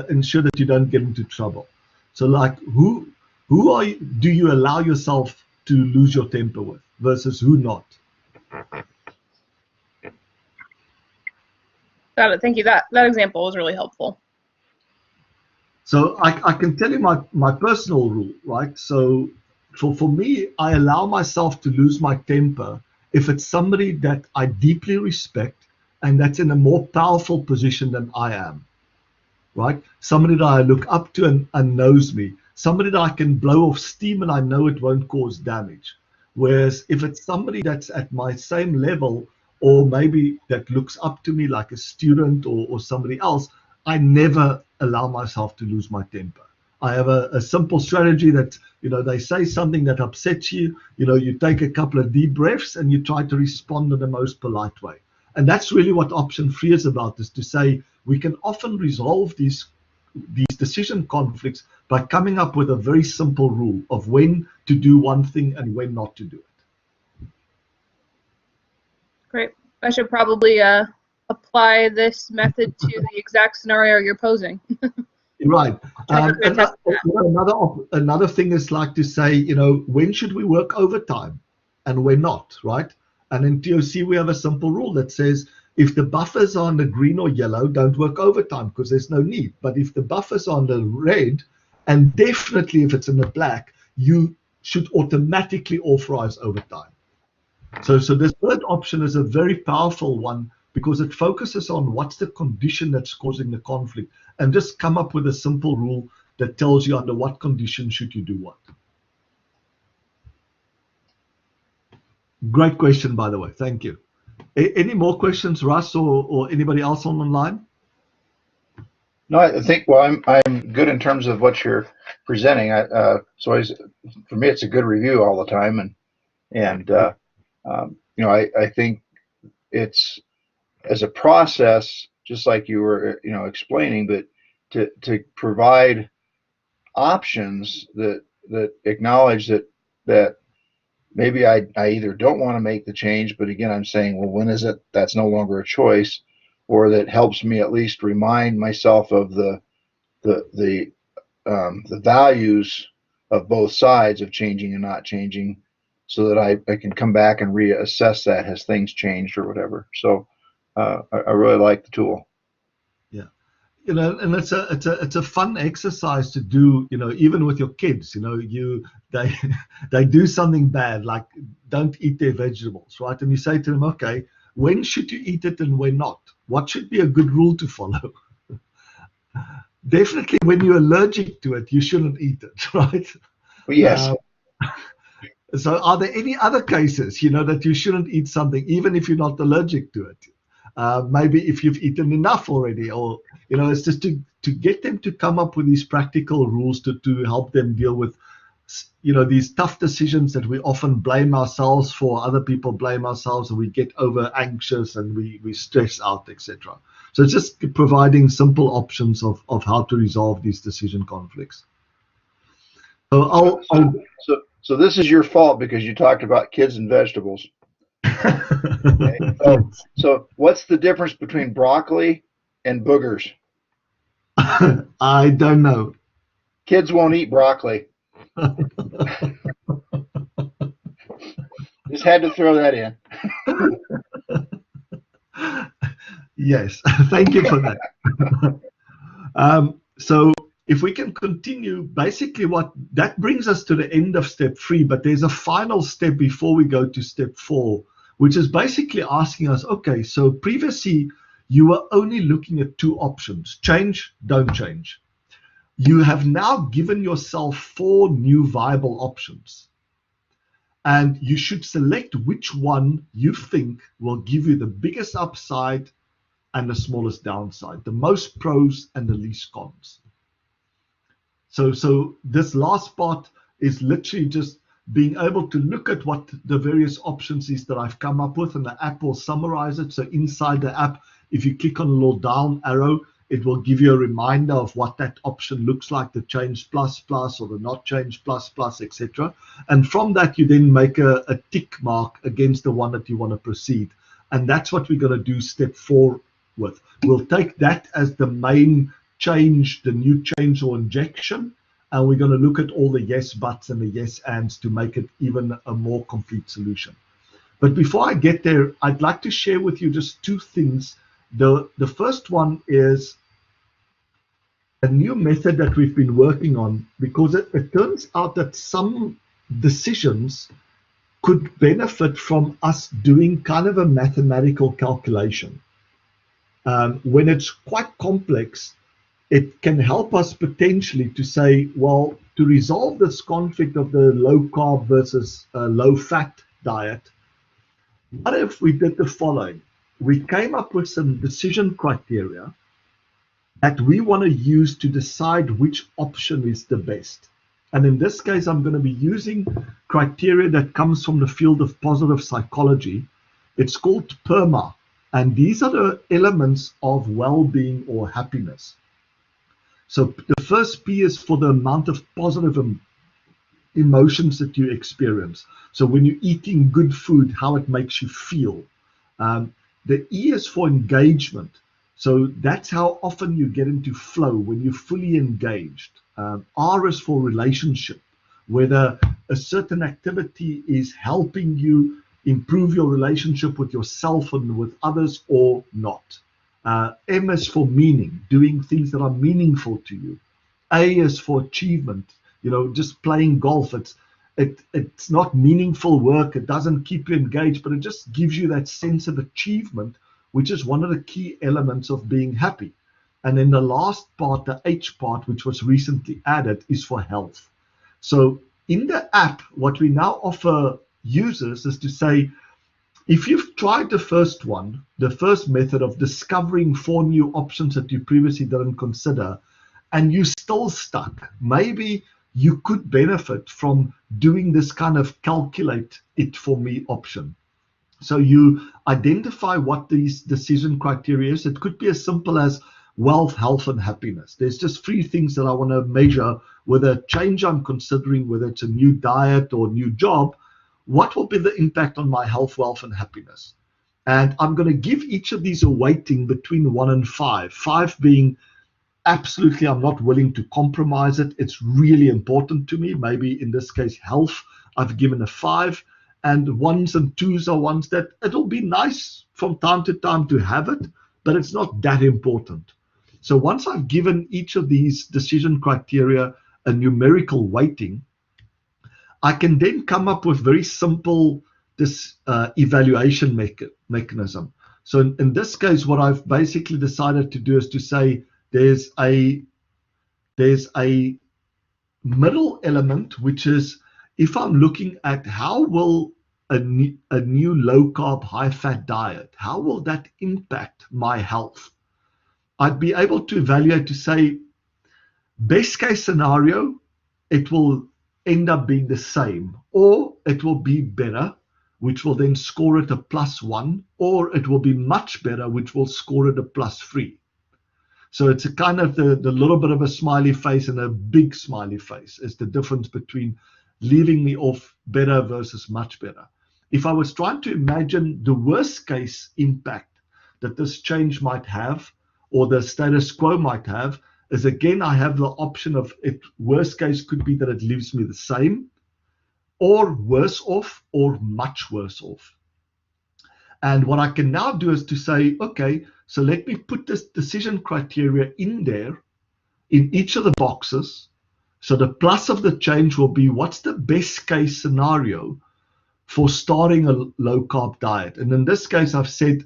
ensure that you don't get into trouble. So like, who do you allow yourself to lose your temper with versus who not? Got it. Thank you. That example was really helpful. So I can tell you my personal rule, right? So for me, I allow myself to lose my temper if it's somebody that I deeply respect and that's in a more powerful position than I am, right? Somebody that I look up to and knows me. Somebody that I can blow off steam and I know it won't cause damage. Whereas if it's somebody that's at my same level, or maybe that looks up to me like a student or somebody else, I never allow myself to lose my temper. I have a simple strategy that, they say something that upsets you, you take a couple of deep breaths and you try to respond in the most polite way. And that's really what option 3 is about, is to say we can often resolve these decision conflicts by coming up with a very simple rule of when to do one thing and when not to do it. Great. I should probably apply this method to the exact scenario you're posing. Right. Another thing is like to say, when should we work overtime and when not, right? And in TOC, we have a simple rule that says if the buffers are on the green or yellow, don't work overtime because there's no need. But if the buffers are on the red, and definitely if it's in the black, you should automatically authorize overtime. So this third option is a very powerful one because it focuses on what's the condition that's causing the conflict, and just come up with a simple rule that tells you under what condition should you do what. Great question, by the way. Thank you. Any more questions, Russ, or anybody else on the line? No, I think, well, I'm good in terms of what you're presenting. For me, it's a good review all the time, and I think it's, as a process, just like you were explaining, but to provide options that acknowledge that maybe I either don't want to make the change, but again, I'm saying, well, when is it that's no longer a choice, or that helps me at least remind myself of the values of both sides of changing and not changing, so that I can come back and reassess that as things changed or whatever. So I really like the tool. Yeah, and it's a fun exercise to do. Even with your kids, they do something bad, like don't eat their vegetables, right? And you say to them, okay, when should you eat it and when not? What should be a good rule to follow? Definitely, when you're allergic to it, you shouldn't eat it, right? Well, yes. So are there any other cases, that you shouldn't eat something, even if you're not allergic to it? Maybe if you've eaten enough already, or, it's just to get them to come up with these practical rules to help them deal with, these tough decisions that we often blame ourselves for, other people blame ourselves, and we get over anxious and we stress out, etc. So it's just providing simple options of how to resolve these decision conflicts. So this is your fault because you talked about kids and vegetables. Okay. So what's the difference between broccoli and boogers? I don't know. Kids won't eat broccoli. Just had to throw that in. Yes, thank you for that. So if we can continue, basically what that brings us to the end of step 3, but there's a final step before we go to step 4, which is basically asking us, okay, so previously you were only looking at 2 options: change, don't change. You have now given yourself 4 new viable options, and you should select which one you think will give you the biggest upside and the smallest downside, the most pros and the least cons. So this last part is literally just being able to look at what the various options is that I've come up with, and the app will summarize it. So inside the app, if you click on a little down arrow, it will give you a reminder of what that option looks like, the change plus plus or the not change plus plus, etc. And from that, you then make a tick mark against the one that you want to proceed. And that's what we're going to do step 4 with. We'll take that as the main change, the new change or injection, and we're going to look at all the yes buts and the yes ands to make it even a more complete solution. But before I get there, I'd like to share with you just 2 things. The first one is a new method that we've been working on, because it turns out that some decisions could benefit from us doing kind of a mathematical calculation. When it's quite complex, it can help us potentially to say, well, to resolve this conflict of the low carb versus low fat diet, what if we did the following? We came up with some decision criteria that we want to use to decide which option is the best. And in this case, I'm going to be using criteria that comes from the field of positive psychology. It's called PERMA. And these are the elements of well-being or happiness. So the first P is for the amount of positive emotions that you experience. So when you're eating good food, how it makes you feel. The E is for engagement. So that's how often you get into flow, when you're fully engaged. R is for relationship, whether a certain activity is helping you improve your relationship with yourself and with others or not. M is for meaning, doing things that are meaningful to you. A is for achievement, just playing golf. It's not meaningful work. It doesn't keep you engaged, but it just gives you that sense of achievement, which is one of the key elements of being happy. And then the last part, the H part, which was recently added, is for health. So in the app, what we now offer users is to say, if you've tried the first one, the first method of discovering 4 new options that you previously didn't consider, and you're still stuck, maybe you could benefit from doing this kind of calculate it for me option. So you identify what these decision criteria is. It could be as simple as wealth, health, and happiness. There's just 3 things that I want to measure, whether a change I'm considering, whether it's a new diet or new job. What will be the impact on my health, wealth, and happiness? And I'm going to give each of these a weighting between 1 and 5. 5 being absolutely, I'm not willing to compromise it. It's really important to me. Maybe in this case, health, I've given a 5. And 1s and 2s are ones that it'll be nice from time to time to have it, but it's not that important. So once I've given each of these decision criteria a numerical weighting, I can then come up with very simple evaluation mechanism. So in this case, what I've basically decided to do is to say there's a middle element, which is if I'm looking at how will a new low-carb, high-fat diet, how will that impact my health? I'd be able to evaluate to say, best case scenario, it will end up being the same, or it will be better, which will then score it a +1, or it will be much better, which will score it a +3. So it's a kind of the little bit of a smiley face and a big smiley face is the difference between leaving me off better versus much better. If I was trying to imagine the worst case impact that this change might have, or the status quo might have, is again, I have the option of it. Worst case could be that it leaves me the same, or worse off, or much worse off. And what I can now do is to say, okay, so let me put this decision criteria in there, in each of the boxes. So the plus of the change will be, what's the best case scenario for starting a low carb diet? And in this case, I've said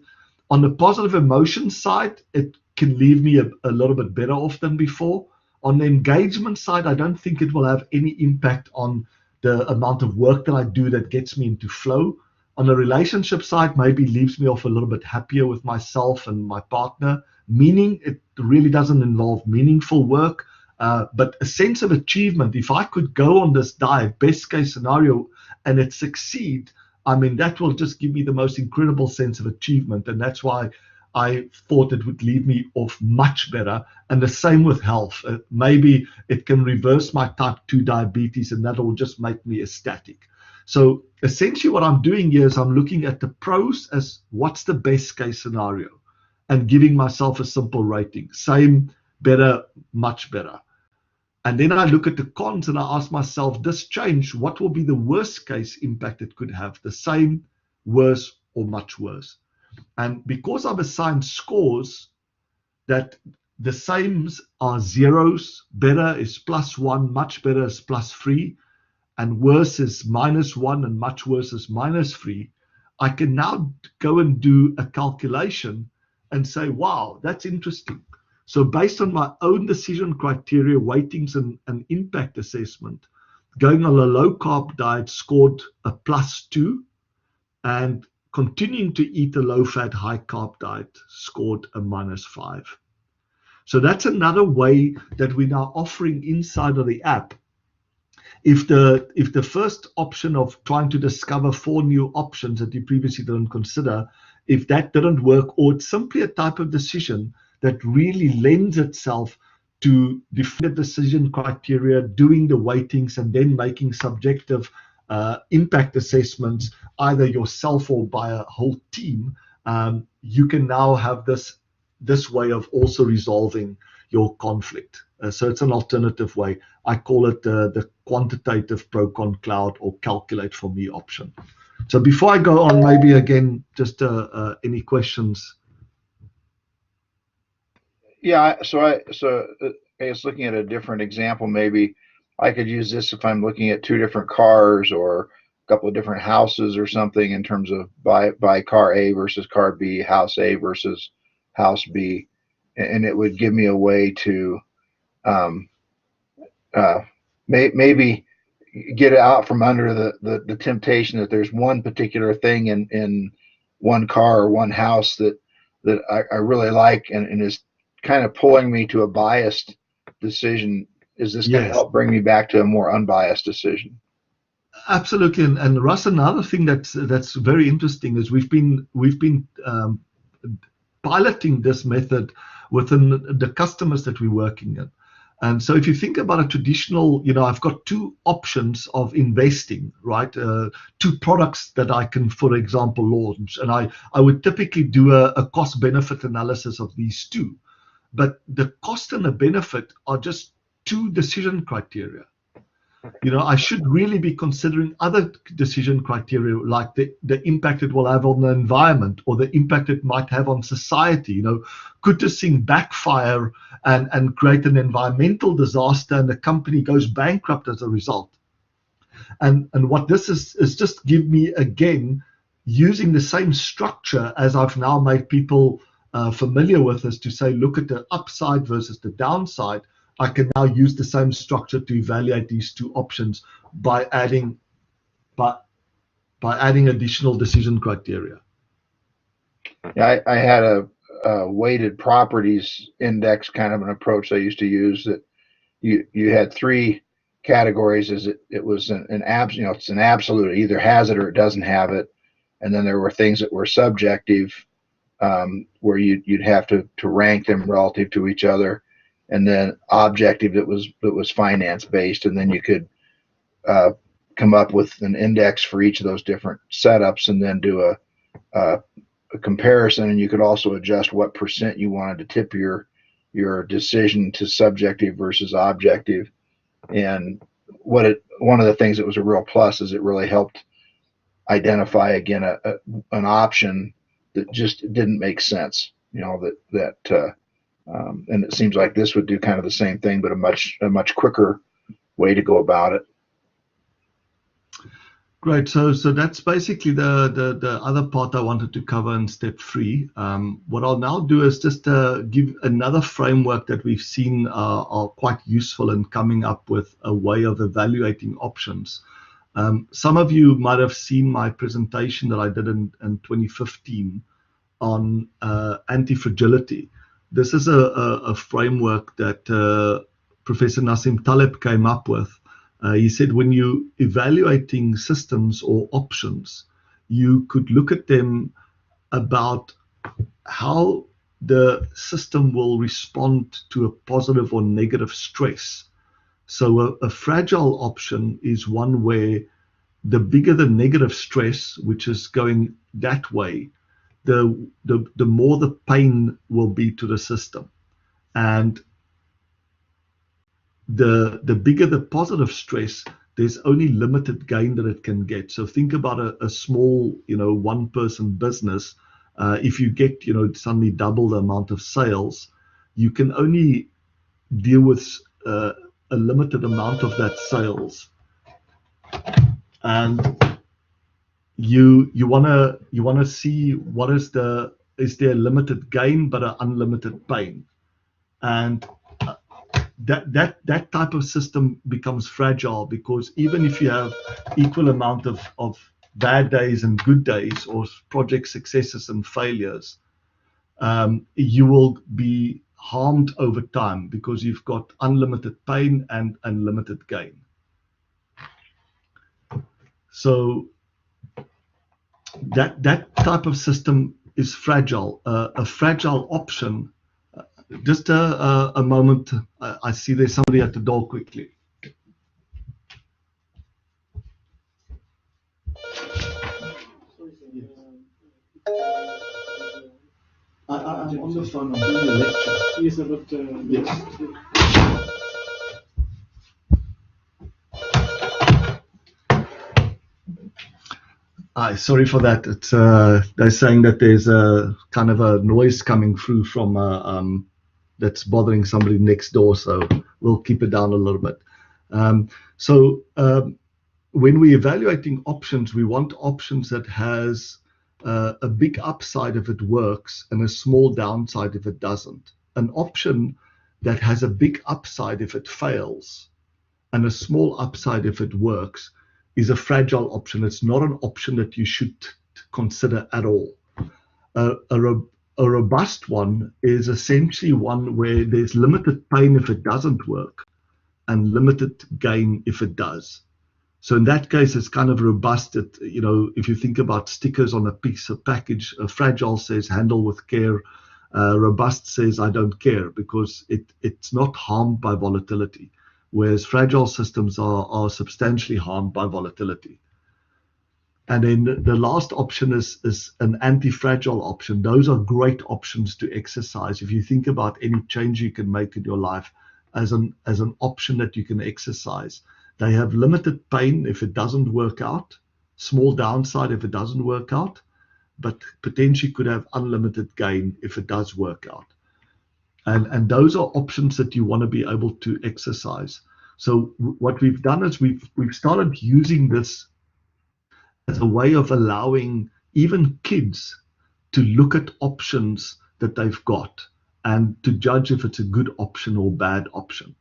on the positive emotion side, it can leave me a little bit better off than before. On the engagement side, I don't think it will have any impact on the amount of work that I do that gets me into flow. On the relationship side, maybe leaves me off a little bit happier with myself and my partner, meaning it really doesn't involve meaningful work, but a sense of achievement. If I could go on this diet, best case scenario, and it succeed, I mean, that will just give me the most incredible sense of achievement. And that's why I thought it would leave me off much better. And the same with health. Maybe it can reverse my type 2 diabetes, and that will just make me ecstatic. So essentially what I'm doing here is I'm looking at the pros as what's the best case scenario and giving myself a simple rating. Same, better, much better. And then I look at the cons and I ask myself, this change, what will be the worst case impact it could have? The same, worse, or much worse? And because I've assigned scores that the sames are zeros, better is +1, much better is +3, and worse is -1 and much worse is -3, I can now go and do a calculation and say, wow, that's interesting. So based on my own decision criteria, weightings, and impact assessment, going on a low-carb diet scored a +2, and continuing to eat a low-fat, high-carb diet scored a -5. So that's another way that we're now offering inside of the app. If the first option of trying to discover 4 new options that you previously didn't consider, if that didn't work, or it's simply a type of decision that really lends itself to define the decision criteria, doing the weightings, and then making subjective impact assessments, either yourself or by a whole team, you can now have this way of also resolving your conflict. So it's an alternative way. I call it the quantitative pro-con cloud or calculate for me option. So before I go on, maybe again, just any questions? Yeah, so I was looking at a different example. Maybe I could use this if I'm looking at 2 different cars or a couple of different houses or something, in terms of buy car A versus car B, house A versus house B, and it would give me a way to maybe get out from under the temptation that there's one particular thing in one car or one house that I really like and is kind of pulling me to a biased decision. Is this going to help bring me back to a more unbiased decision? Absolutely. And Russ, another thing that's very interesting is we've been piloting this method within the customers that we're working in. And so if you think about a traditional, I've got 2 options of investing, right? 2 products that I can, for example, launch. And I would typically do a cost-benefit analysis of these 2. But the cost and the benefit are just 2 decision criteria. I should really be considering other decision criteria, like the impact it will have on the environment, or the impact it might have on society. Could this thing backfire and create an environmental disaster and the company goes bankrupt as a result? And what this is just give me, again, using the same structure as I've now made people familiar with, is to say, look at the upside versus the downside. I can now use the same structure to evaluate these 2 options by adding by adding additional decision criteria. Yeah, I had a weighted properties index kind of an approach I used to use, that you had three categories. As it was it's an absolute, it either has it or it doesn't have it. And then there were things that were subjective, where you'd have to rank them relative to each other, and then objective that was finance based, and then you could come up with an index for each of those different setups, and then do a comparison. And you could also adjust what percent you wanted to tip your decision to subjective versus objective. And one of the things that was a real plus is it really helped identify again an option that just didn't make sense. And it seems like this would do kind of the same thing, but a much quicker way to go about it. Great. So that's basically the other part I wanted to cover in step 3. What I'll now do is just give another framework that we've seen are quite useful in coming up with a way of evaluating options. Some of you might have seen my presentation that I did in 2015 on anti-fragility. This is a framework that Professor Nassim Taleb came up with. He said when you evaluating systems or options, you could look at them about how the system will respond to a positive or negative stress. So a fragile option is one where the bigger the negative stress, which is going that way, the more the pain will be to the system. And the bigger the positive stress, there's only limited gain that it can get. So think about a small, one-person business. If you get, suddenly double the amount of sales, you can only deal with a limited amount of that sales. And you wanna see what is there a limited gain but an unlimited pain, and that type of system becomes fragile, because even if you have equal amount of bad days and good days, or project successes and failures, you will be harmed over time because you've got unlimited pain and unlimited gain. So that type of system is fragile. A fragile option. Just a moment. I see there's somebody at the door quickly. I'm on the phone. I'm doing a lecture. Yes, but yes. Sorry for that. It's they're saying that there's a kind of a noise coming through from that's bothering somebody next door, so we'll keep it down a little bit. When we're evaluating options, we want options that has a big upside if it works and a small downside if it doesn't. An option that has a big upside if it fails and a small upside if it works is a fragile option. It's not an option that you should consider at all. A robust one is essentially one where there's limited pain if it doesn't work and limited gain if it does. So in that case, it's kind of robust. If you think about stickers on a piece of package, fragile says handle with care. Robust says I don't care, because it's not harmed by volatility, whereas fragile systems are substantially harmed by volatility. And then the last option is an anti-fragile option. Those are great options to exercise. If you think about any change you can make in your life as an option that you can exercise, they have limited pain if it doesn't work out, small downside if it doesn't work out, but potentially could have unlimited gain if it does work out. And those are options that you want to be able to exercise. So what we've done is we've started using this as a way of allowing even kids to look at options that they've got and to judge if it's a good option or bad option.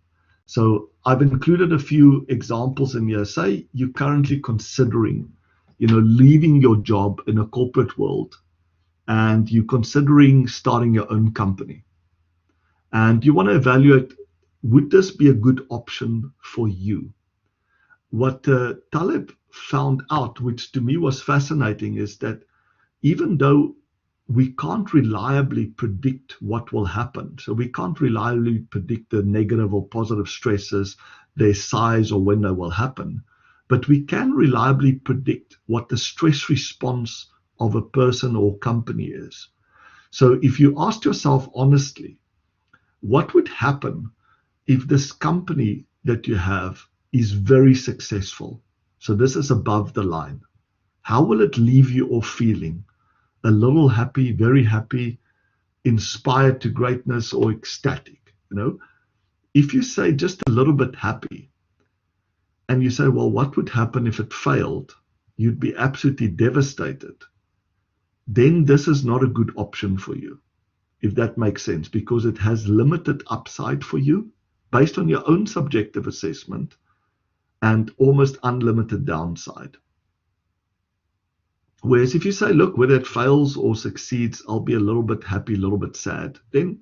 So I've included a few examples in here. Say you're currently considering, leaving your job in a corporate world, and you're considering starting your own company. And you want to evaluate, would this be a good option for you? What Taleb found out, which to me was fascinating, is that even though we can't reliably predict what will happen, so we can't reliably predict the negative or positive stresses, their size, or when they will happen, but we can reliably predict what the stress response of a person or company is. So if you ask yourself honestly, what would happen if this company that you have is very successful? So this is above the line. How will it leave you off feeling? A little happy, very happy, inspired to greatness, or ecstatic? If you say just a little bit happy, and you say, well, what would happen if it failed? You'd be absolutely devastated. Then this is not a good option for you, if that makes sense, because it has limited upside for you based on your own subjective assessment and almost unlimited downside. Whereas if you say, look, whether it fails or succeeds, I'll be a little bit happy, a little bit sad, then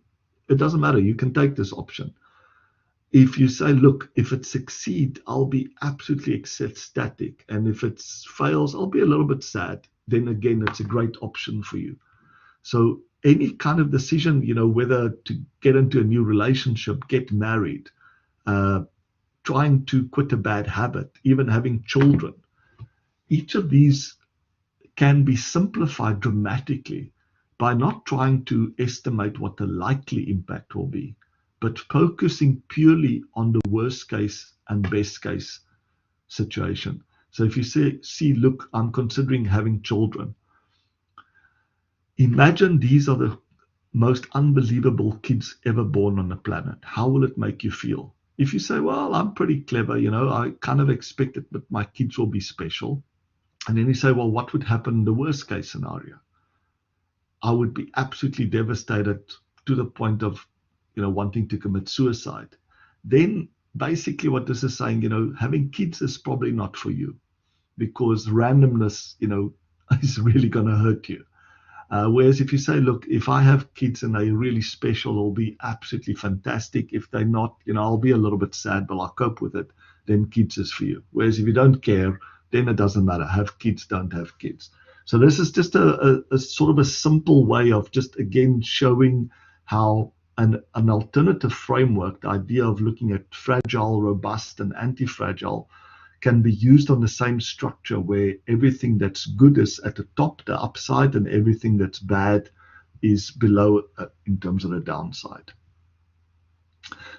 it doesn't matter. You can take this option. If you say, look, if it succeeds, I'll be absolutely ecstatic. And if it fails, I'll be a little bit sad. Then again, it's a great option for you. So any kind of decision, whether to get into a new relationship, get married, trying to quit a bad habit, even having children, each of these can be simplified dramatically by not trying to estimate what the likely impact will be, but focusing purely on the worst case and best case situation. So if you see, look, I'm considering having children. Imagine these are the most unbelievable kids ever born on the planet. How will it make you feel? If you say, well, I'm pretty clever, I kind of expect it, but my kids will be special. And then you say, well, what would happen in the worst case scenario? I would be absolutely devastated to the point of, wanting to commit suicide. Then basically what this is saying, having kids is probably not for you, because randomness, is really going to hurt you. Whereas if you say, look, if I have kids and they're really special, it'll be absolutely fantastic. If they're not, I'll be a little bit sad, but I'll cope with it. Then kids is for you. Whereas if you don't care, then it doesn't matter. Have kids, don't have kids. So this is just a sort of a simple way of just, again, showing how an alternative framework, the idea of looking at fragile, robust, and anti-fragile, can be used on the same structure where everything that's good is at the top, the upside, and everything that's bad is below in terms of the downside.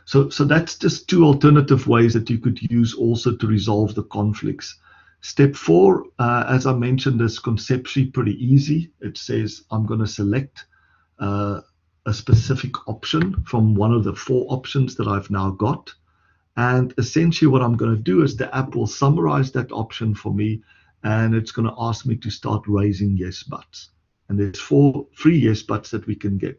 So that's just two alternative ways that you could use also to resolve the conflicts. Step 4, as I mentioned, is conceptually pretty easy. It says I'm going to select a specific option from one of the 4 options that I've now got. And essentially what I'm going to do is the app will summarize that option for me, and it's going to ask me to start raising yes buts. And there's 4 free yes buts that we can get.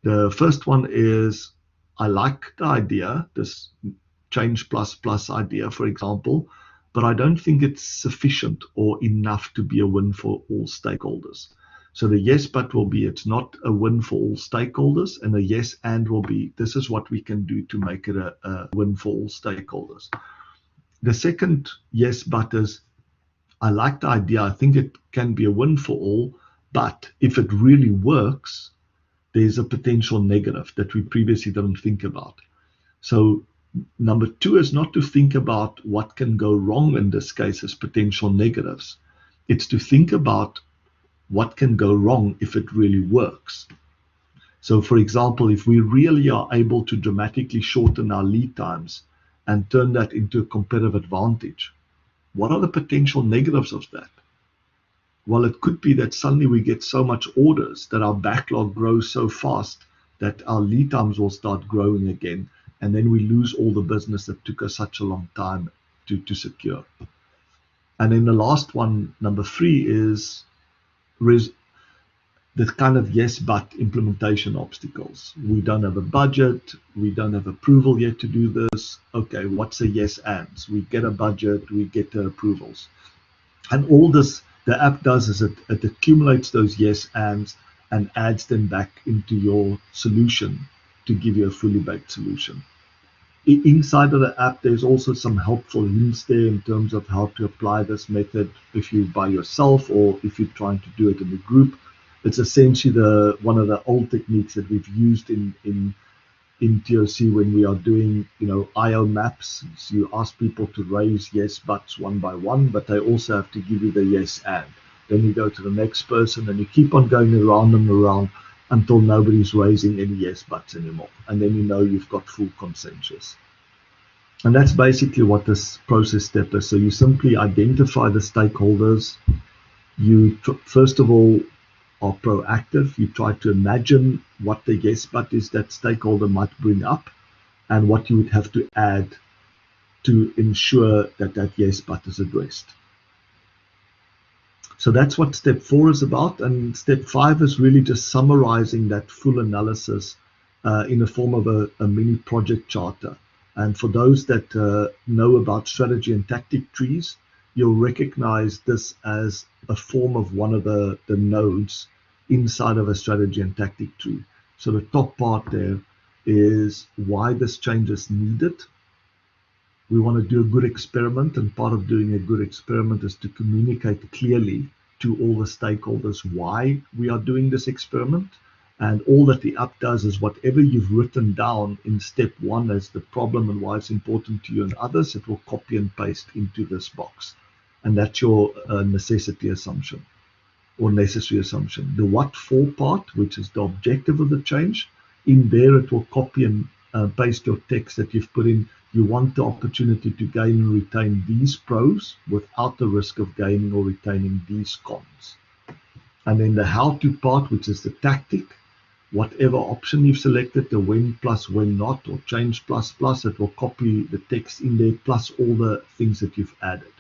The first one is, I like the idea, this change plus idea, for example, but I don't think it's sufficient or enough to be a win for all stakeholders. So the yes but will be, it's not a win for all stakeholders, and the yes and will be, this is what we can do to make it a win for all stakeholders. The second yes but is, I like the idea, I think it can be a win for all, but if it really works, there's a potential negative that we previously didn't think about. So number 2 is not to think about what can go wrong in this case as potential negatives. It's to think about what can go wrong if it really works. So for example, if we really are able to dramatically shorten our lead times and turn that into a competitive advantage, what are the potential negatives of that? Well, it could be that suddenly we get so much orders that our backlog grows so fast that our lead times will start growing again, and then we lose all the business that took us such a long time to secure. And then the last one, number 3, is the kind of yes but implementation obstacles. We don't have a budget, we don't have approval yet to do this. Okay, what's a yes ands? We get a budget, we get the approvals. And all this the app does is it accumulates those yes ands and adds them back into your solution to give you a fully baked solution. Inside of the app, there's also some helpful hints there in terms of how to apply this method if you're by yourself or if you're trying to do it in a group. It's essentially one of the old techniques that we've used in TOC when we are doing, IO maps. So you ask people to raise yes buts one by one, but they also have to give you the yes and. Then you go to the next person and you keep on going around and around until nobody's raising any yes buts anymore. And then you've got full consensus. And that's basically what this process step is. So you simply identify the stakeholders. You, first of all, are proactive. You try to imagine what the yes but is that stakeholder might bring up and what you would have to add to ensure that yes but is addressed. So that's what step 4 is about, and step 5 is really just summarizing that full analysis in the form of a mini project charter. And for those that know about strategy and tactic trees, you'll recognize this as a form of one of the nodes inside of a strategy and tactic tree. So the top part there is why this change is needed. We want to do a good experiment, and part of doing a good experiment is to communicate clearly to all the stakeholders why we are doing this experiment. And all that the app does is whatever you've written down in step 1 as the problem and why it's important to you and others, it will copy and paste into this box. And that's your necessity assumption or necessary assumption. The what for part, which is the objective of the change, in there it will copy and paste your text that you've put in. You want the opportunity to gain and retain these pros without the risk of gaining or retaining these cons. And then the how-to part, which is the tactic, whatever option you've selected, the when plus when not, or change plus plus, it will copy the text in there plus all the things that you've added.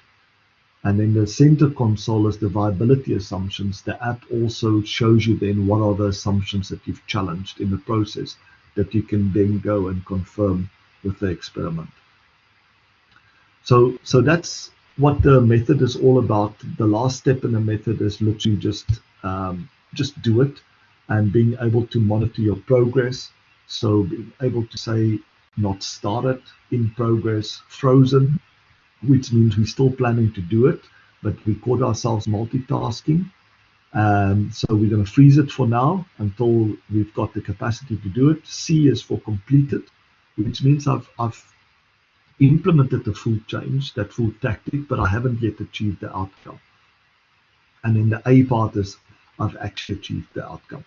And then the center console is the viability assumptions. The app also shows you then what are the assumptions that you've challenged in the process that you can then go and confirm with the experiment. So that's what the method is all about. The last step in the method is literally just do it and being able to monitor your progress. So being able to say not started, in progress, frozen, which means we're still planning to do it, but we caught ourselves multitasking. So we're going to freeze it for now until we've got the capacity to do it. C is for completed, which means I've implemented the full change, that full tactic, but I haven't yet achieved the outcome. And then the A part is I've actually achieved the outcome.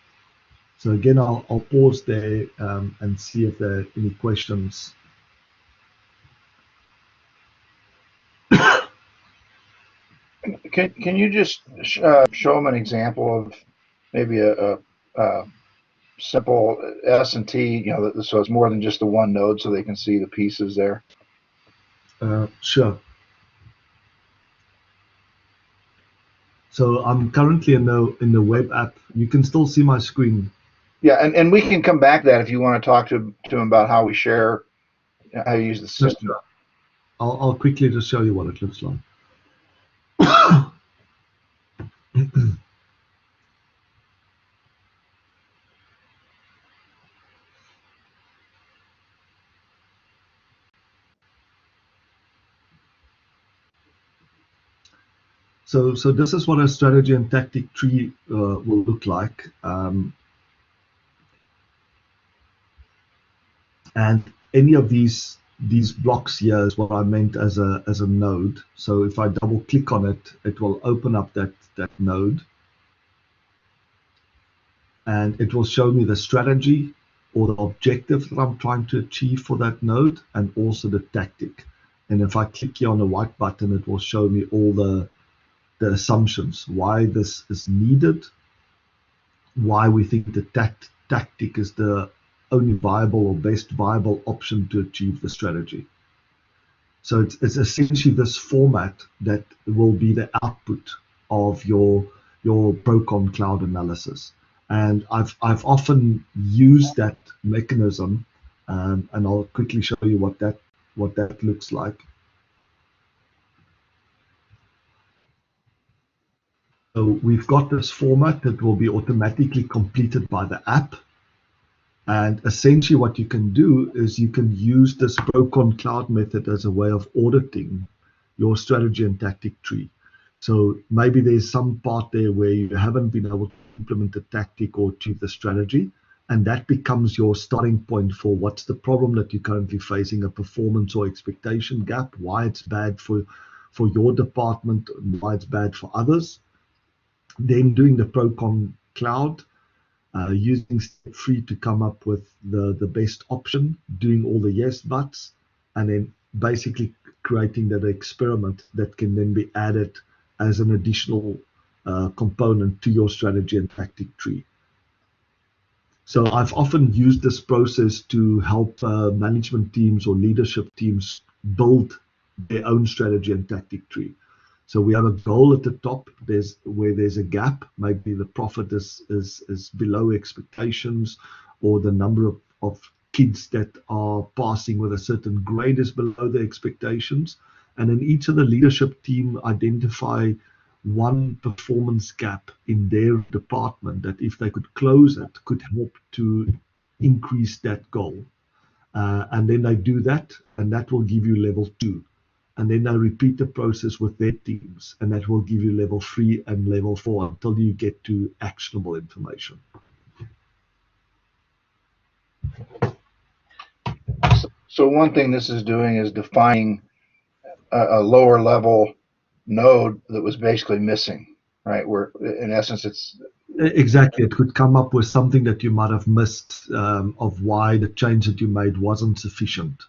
So again, I'll pause there and see if there are any questions. Can you just show them an example of maybe a simple S&T, so it's more than just the one node, so they can see the pieces there? Sure. So I'm currently in the web app. You can still see my screen. Yeah, and we can come back to that if you want to talk to them about how we share, how you use the system. Sure. I'll quickly just show you what it looks like. So this is what a strategy and tactic tree will look like. And any of these blocks here is what I meant as a node. So if I double click on it, it will open up that node. And it will show me the strategy or the objective that I'm trying to achieve for that node, and also the tactic. And if I click here on the white button, it will show me all the assumptions, why this is needed, why we think the tactic is the only viable or best viable option to achieve the strategy. So it's essentially this format that will be the output of your Procon cloud analysis. And I've often used that mechanism, and I'll quickly show you what that looks like. So we've got this format that will be automatically completed by the app. And essentially what you can do is you can use this Procon Cloud method as a way of auditing your strategy and tactic tree. So maybe there's some part there where you haven't been able to implement the tactic or achieve the strategy, and that becomes your starting point for what's the problem that you're currently facing, a performance or expectation gap, why it's bad for your department, why it's bad for others. Then doing the Procon Cloud, using step 3 to come up with the best option, doing all the yes buts, and then basically creating that experiment that can then be added as an additional component to your strategy and tactic tree. So I've often used this process to help management teams or leadership teams build their own strategy and tactic tree. So we have a goal at the top. Where there's a gap, maybe the profit is below expectations, or the number of kids that are passing with a certain grade is below the expectations. And then each of the leadership team identify one performance gap in their department that if they could close it, could help to increase that goal. And then they do that, and that will give you level 2. And then they repeat the process with their teams, and that will give you level 3 and level 4 until you get to actionable information. So one thing this is doing is defining a lower level node that was basically missing, right? Where in essence it's exactly, it could come up with something that you might have missed, of why the change that you made wasn't sufficient.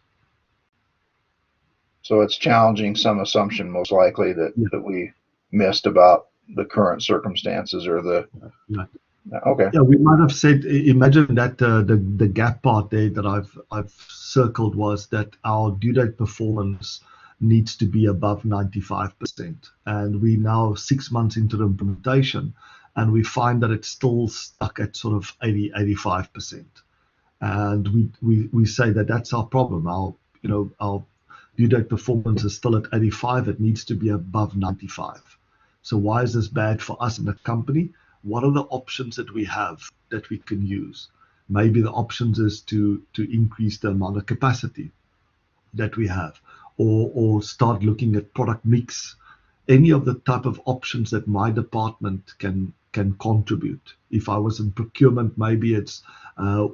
So it's challenging some assumption, most likely, that we missed about the current circumstances or the. Yeah. Okay. Yeah, we might have said. Imagine that the gap part there that I've circled was that our due date performance needs to be above 95%, and we now 6 months into the implementation, and we find that it's still stuck at sort of 85%, and we say that that's our problem. Our due date performance is still at 85. It needs to be above 95. So why is this bad for us in the company? What are the options that we have that we can use? Maybe the options is to increase the amount of capacity that we have, or start looking at product mix. Any of the type of options that my department can contribute. If I was in procurement, maybe it's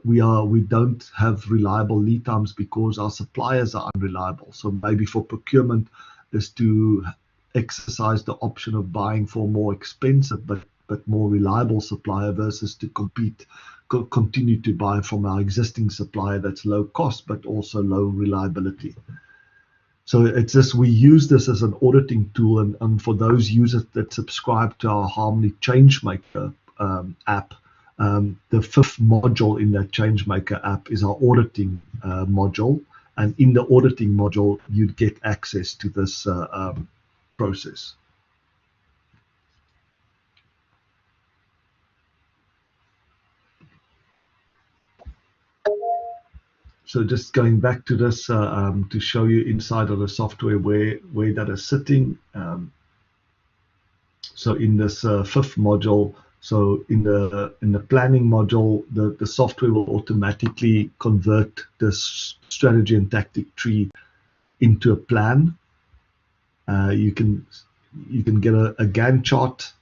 we don't have reliable lead times because our suppliers are unreliable. So maybe for procurement is to exercise the option of buying for more expensive but more reliable supplier versus to continue to buy from our existing supplier that's low cost but also low reliability. So it's just, we use this as an auditing tool, and for those users that subscribe to our Harmony Changemaker app, the 5th module in that Changemaker app is our auditing module, and in the auditing module you get access to this process. So just going back to this to show you inside of the software where that is sitting. So in this 5th module, so in the planning module, the software will automatically convert this strategy and tactic tree into a plan. You can get a Gantt chart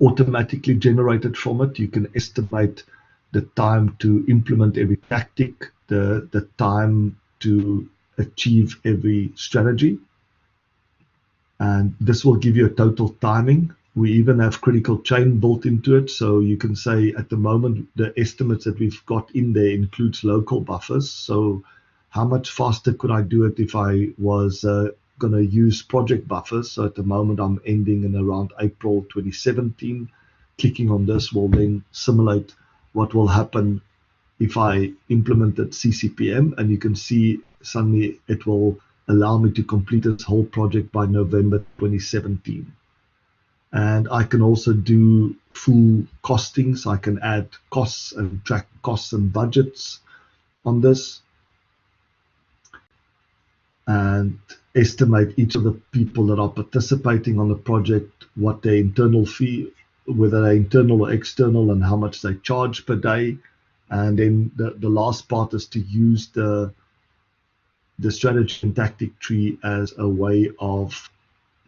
automatically generated from it. You can estimate the time to implement every tactic, the time to achieve every strategy, and this will give you a total timing. We even have critical chain built into it, so you can say at the moment the estimates that we've got in there includes local buffers. So how much faster could I do it if I was going to use project buffers? So at the moment I'm ending in around April 2017. Clicking on this will then simulate what will happen if I implemented CCPM, and you can see suddenly it will allow me to complete this whole project by November 2017. And I can also do full costing, so I can add costs and track costs and budgets on this, and estimate each of the people that are participating on the project, what their internal fee, whether they're internal or external, and how much they charge per day. And then the last part is to use the strategy and tactic tree as a way of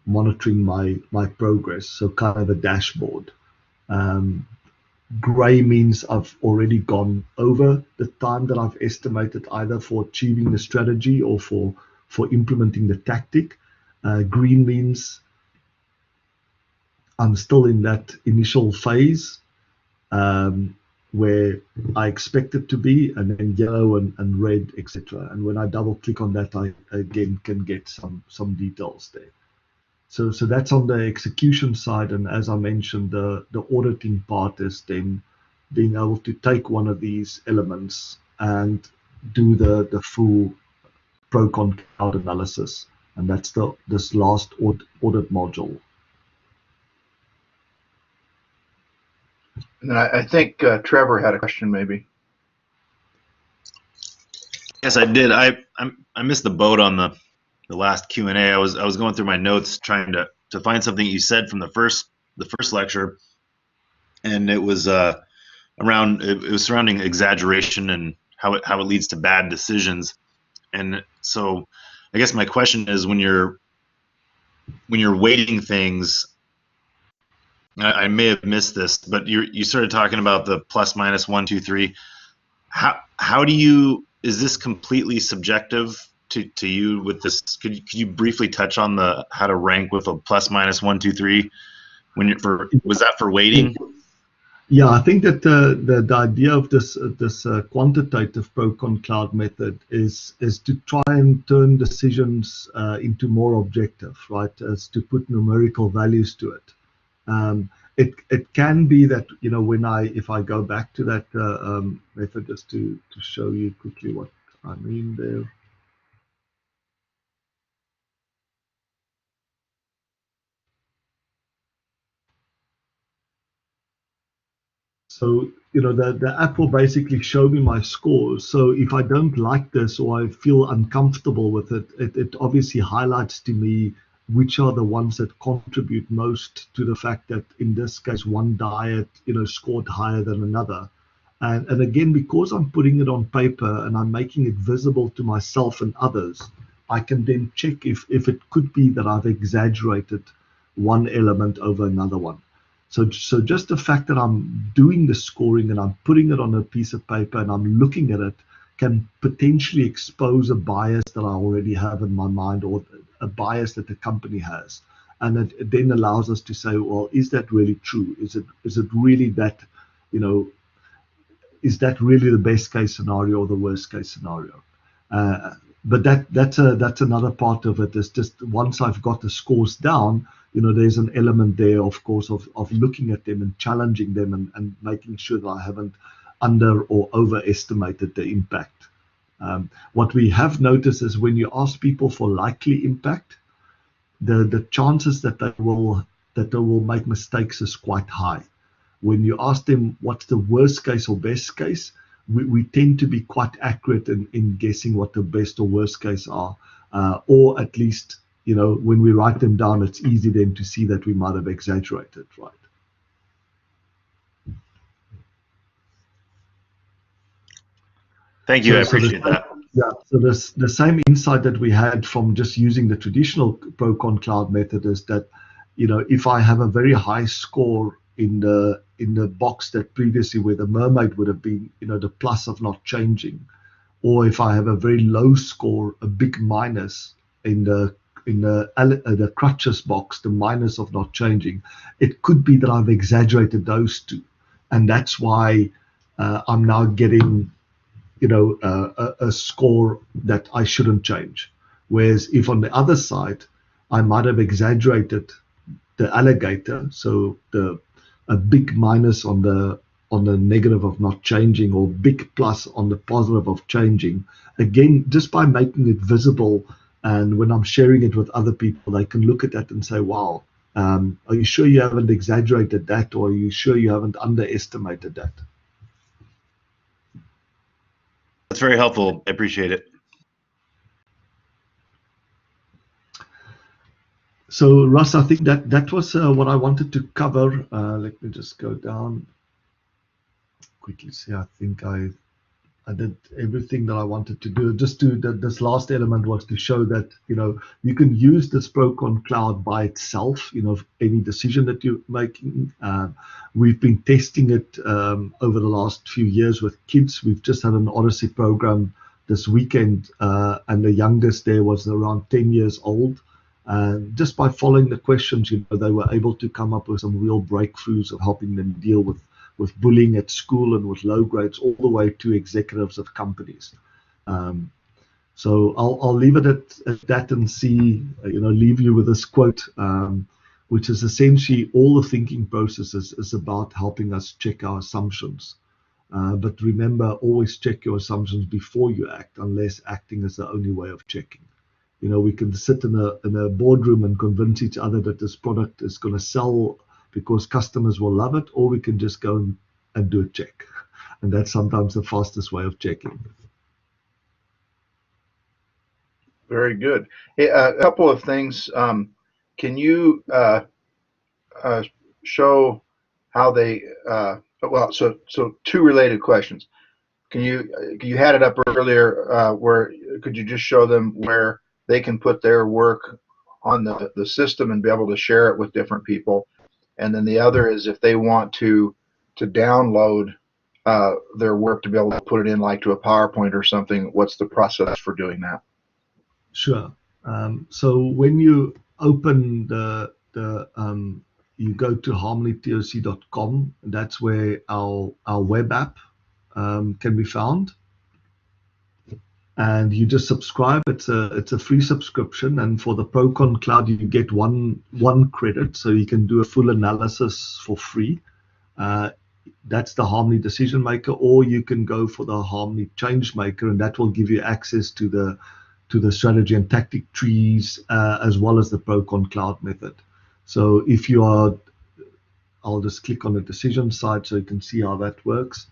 monitoring my progress, so kind of a dashboard. Gray means I've already gone over the time that I've estimated, either for achieving the strategy or for implementing the tactic. Green means I'm still in that initial phase where I expect it to be, and then yellow and red, etc. And when I double click on that, I again can get some details there. So that's on the execution side, and as I mentioned, the auditing part is then being able to take one of these elements and do the full pro-con cloud analysis, and that's this last audit module. And I think Trevor had a question, maybe. Yes, I did. I missed the boat on the last Q&A. I was going through my notes trying to find something you said from the first lecture, and it was surrounding exaggeration and how it leads to bad decisions. And so I guess my question is, when you're weighting things, I may have missed this, but you started talking about the plus minus 1, 2, 3. How do you, is this completely subjective to you with this? Could you briefly touch on how to rank with a plus minus 1, 2, 3 was that for weighting? Yeah, I think that the idea of this quantitative pro-con cloud method is to try and turn decisions into more objective, right? As to put numerical values to it. It can be that, you know, if I go back to that method, just to show you quickly what I mean there. So, you know, the app will basically show me my scores. So if I don't like this or I feel uncomfortable with it, it obviously highlights to me which are the ones that contribute most to the fact that in this case one diet, you know, scored higher than another. And again, because I'm putting it on paper and I'm making it visible to myself and others, I can then check if it could be that I've exaggerated one element over another one. So just the fact that I'm doing the scoring and I'm putting it on a piece of paper and I'm looking at it can potentially expose a bias that I already have in my mind, or a bias that the company has. And it then allows us to say, well, is that really true? Is it really that, you know, is that really the best case scenario or the worst case scenario? But that's another part of it. Is just once I've got the scores down, you know, there's an element there, of course, of looking at them and challenging them and making sure that I haven't under or overestimated the impact. What we have noticed is when you ask people for likely impact, the chances that they will make mistakes is quite high. When you ask them what's the worst case or best case, we tend to be quite accurate in guessing what the best or worst case are, or at least, you know, when we write them down, it's easy then to see that we might have exaggerated, right? Thank you, I appreciate that. Yeah, so the same insight that we had from just using the traditional pro-con cloud method is that, you know, if I have a very high score in the box that previously where the mermaid would have been, you know, the plus of not changing, or if I have a very low score, a big minus in the crutches box, the minus of not changing, it could be that I've exaggerated those two, and that's why I'm now getting, you know, a score that I shouldn't change. Whereas if on the other side I might have exaggerated the alligator, so a big minus on the negative of not changing, or big plus on the positive of changing, again, just by making it visible, and when I'm sharing it with other people, they can look at that and say, wow, Are you sure you haven't exaggerated that, or are you sure you haven't underestimated that? That's very helpful. I appreciate it. So, Russ, I think that was what I wanted to cover. Let me just go down quickly. See, I think I did everything that I wanted to do. Just to this last element was to show that you can use this Procon Cloud by itself. Any decision that you're making. We've been testing it over the last few years with kids. We've just had an Odyssey program this weekend, and the youngest there was around 10 years old. And just by following the questions, they were able to come up with some real breakthroughs of helping them deal with bullying at school and with low grades, all the way to executives of companies. So I'll leave it at that and leave you with this quote, which is essentially all the thinking processes is about helping us check our assumptions. But remember, always check your assumptions before you act, unless acting is the only way of checking. We can sit in a boardroom and convince each other that this product is going to sell because customers will love it, or we can just go and do a check. And that's sometimes the fastest way of checking. Very good. Hey, a couple of things. Can you show how they, so two related questions. You had it up earlier, where could you just show them where they can put their work on the system and be able to share it with different people? And then the other is if they want to download their work to be able to put it in like to a PowerPoint or something, what's the process for doing that? Sure. So when you open you go to harmonytoc.com, that's where our web app can be found. And you just subscribe. It's a free subscription, and for the Procon Cloud you get one credit, so you can do a full analysis for free. That's the Harmony Decision Maker, or you can go for the Harmony Change Maker, and that will give you access to the strategy and tactic trees, as well as the Procon Cloud method. So if you are, I'll just click on the decision side so you can see how that works.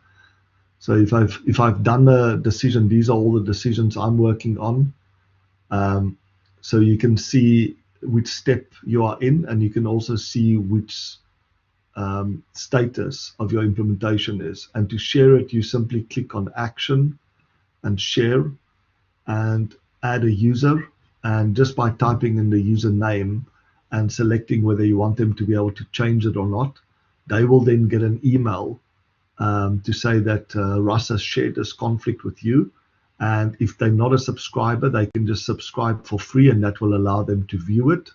So if I've done a decision, these are all the decisions I'm working on. So you can see which step you are in, and you can also see which status of your implementation is. And to share it, you simply click on Action and Share and add a user. And just by typing in the username and selecting whether you want them to be able to change it or not, they will then get an email to say that Russ has shared this conflict with you. And if they're not a subscriber, they can just subscribe for free, and that will allow them to view it.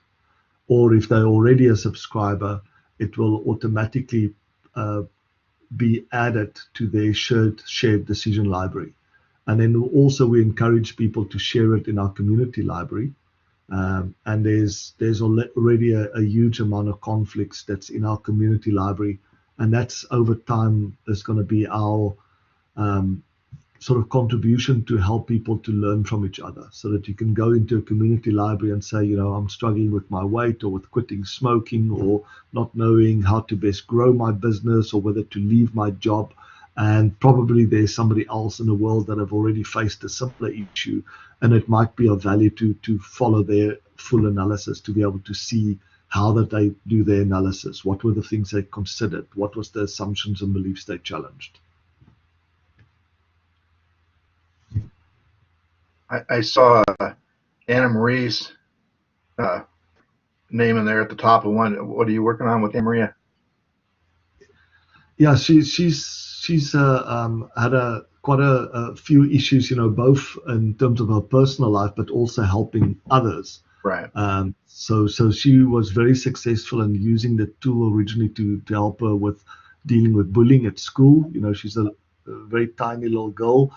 Or if they're already a subscriber, it will automatically be added to their shared decision library. And then also we encourage people to share it in our community library. And there's already a huge amount of conflicts that's in our community library. And that's over time is going to be our sort of contribution to help people to learn from each other, so that you can go into a community library and say, I'm struggling with my weight, or with quitting smoking, or not knowing how to best grow my business, or whether to leave my job. And probably there's somebody else in the world that have already faced a similar issue, and it might be of value to follow their full analysis, to be able to see how that they do their analysis, what were the things they considered, what was the assumptions and beliefs they challenged. I saw Anna Marie's name in there at the top of one. What are you working on with Anna Maria? Yeah, she's had quite a few issues, both in terms of her personal life, but also helping others. Right. So she was very successful in using the tool originally to help her with dealing with bullying at school. She's a very tiny little girl,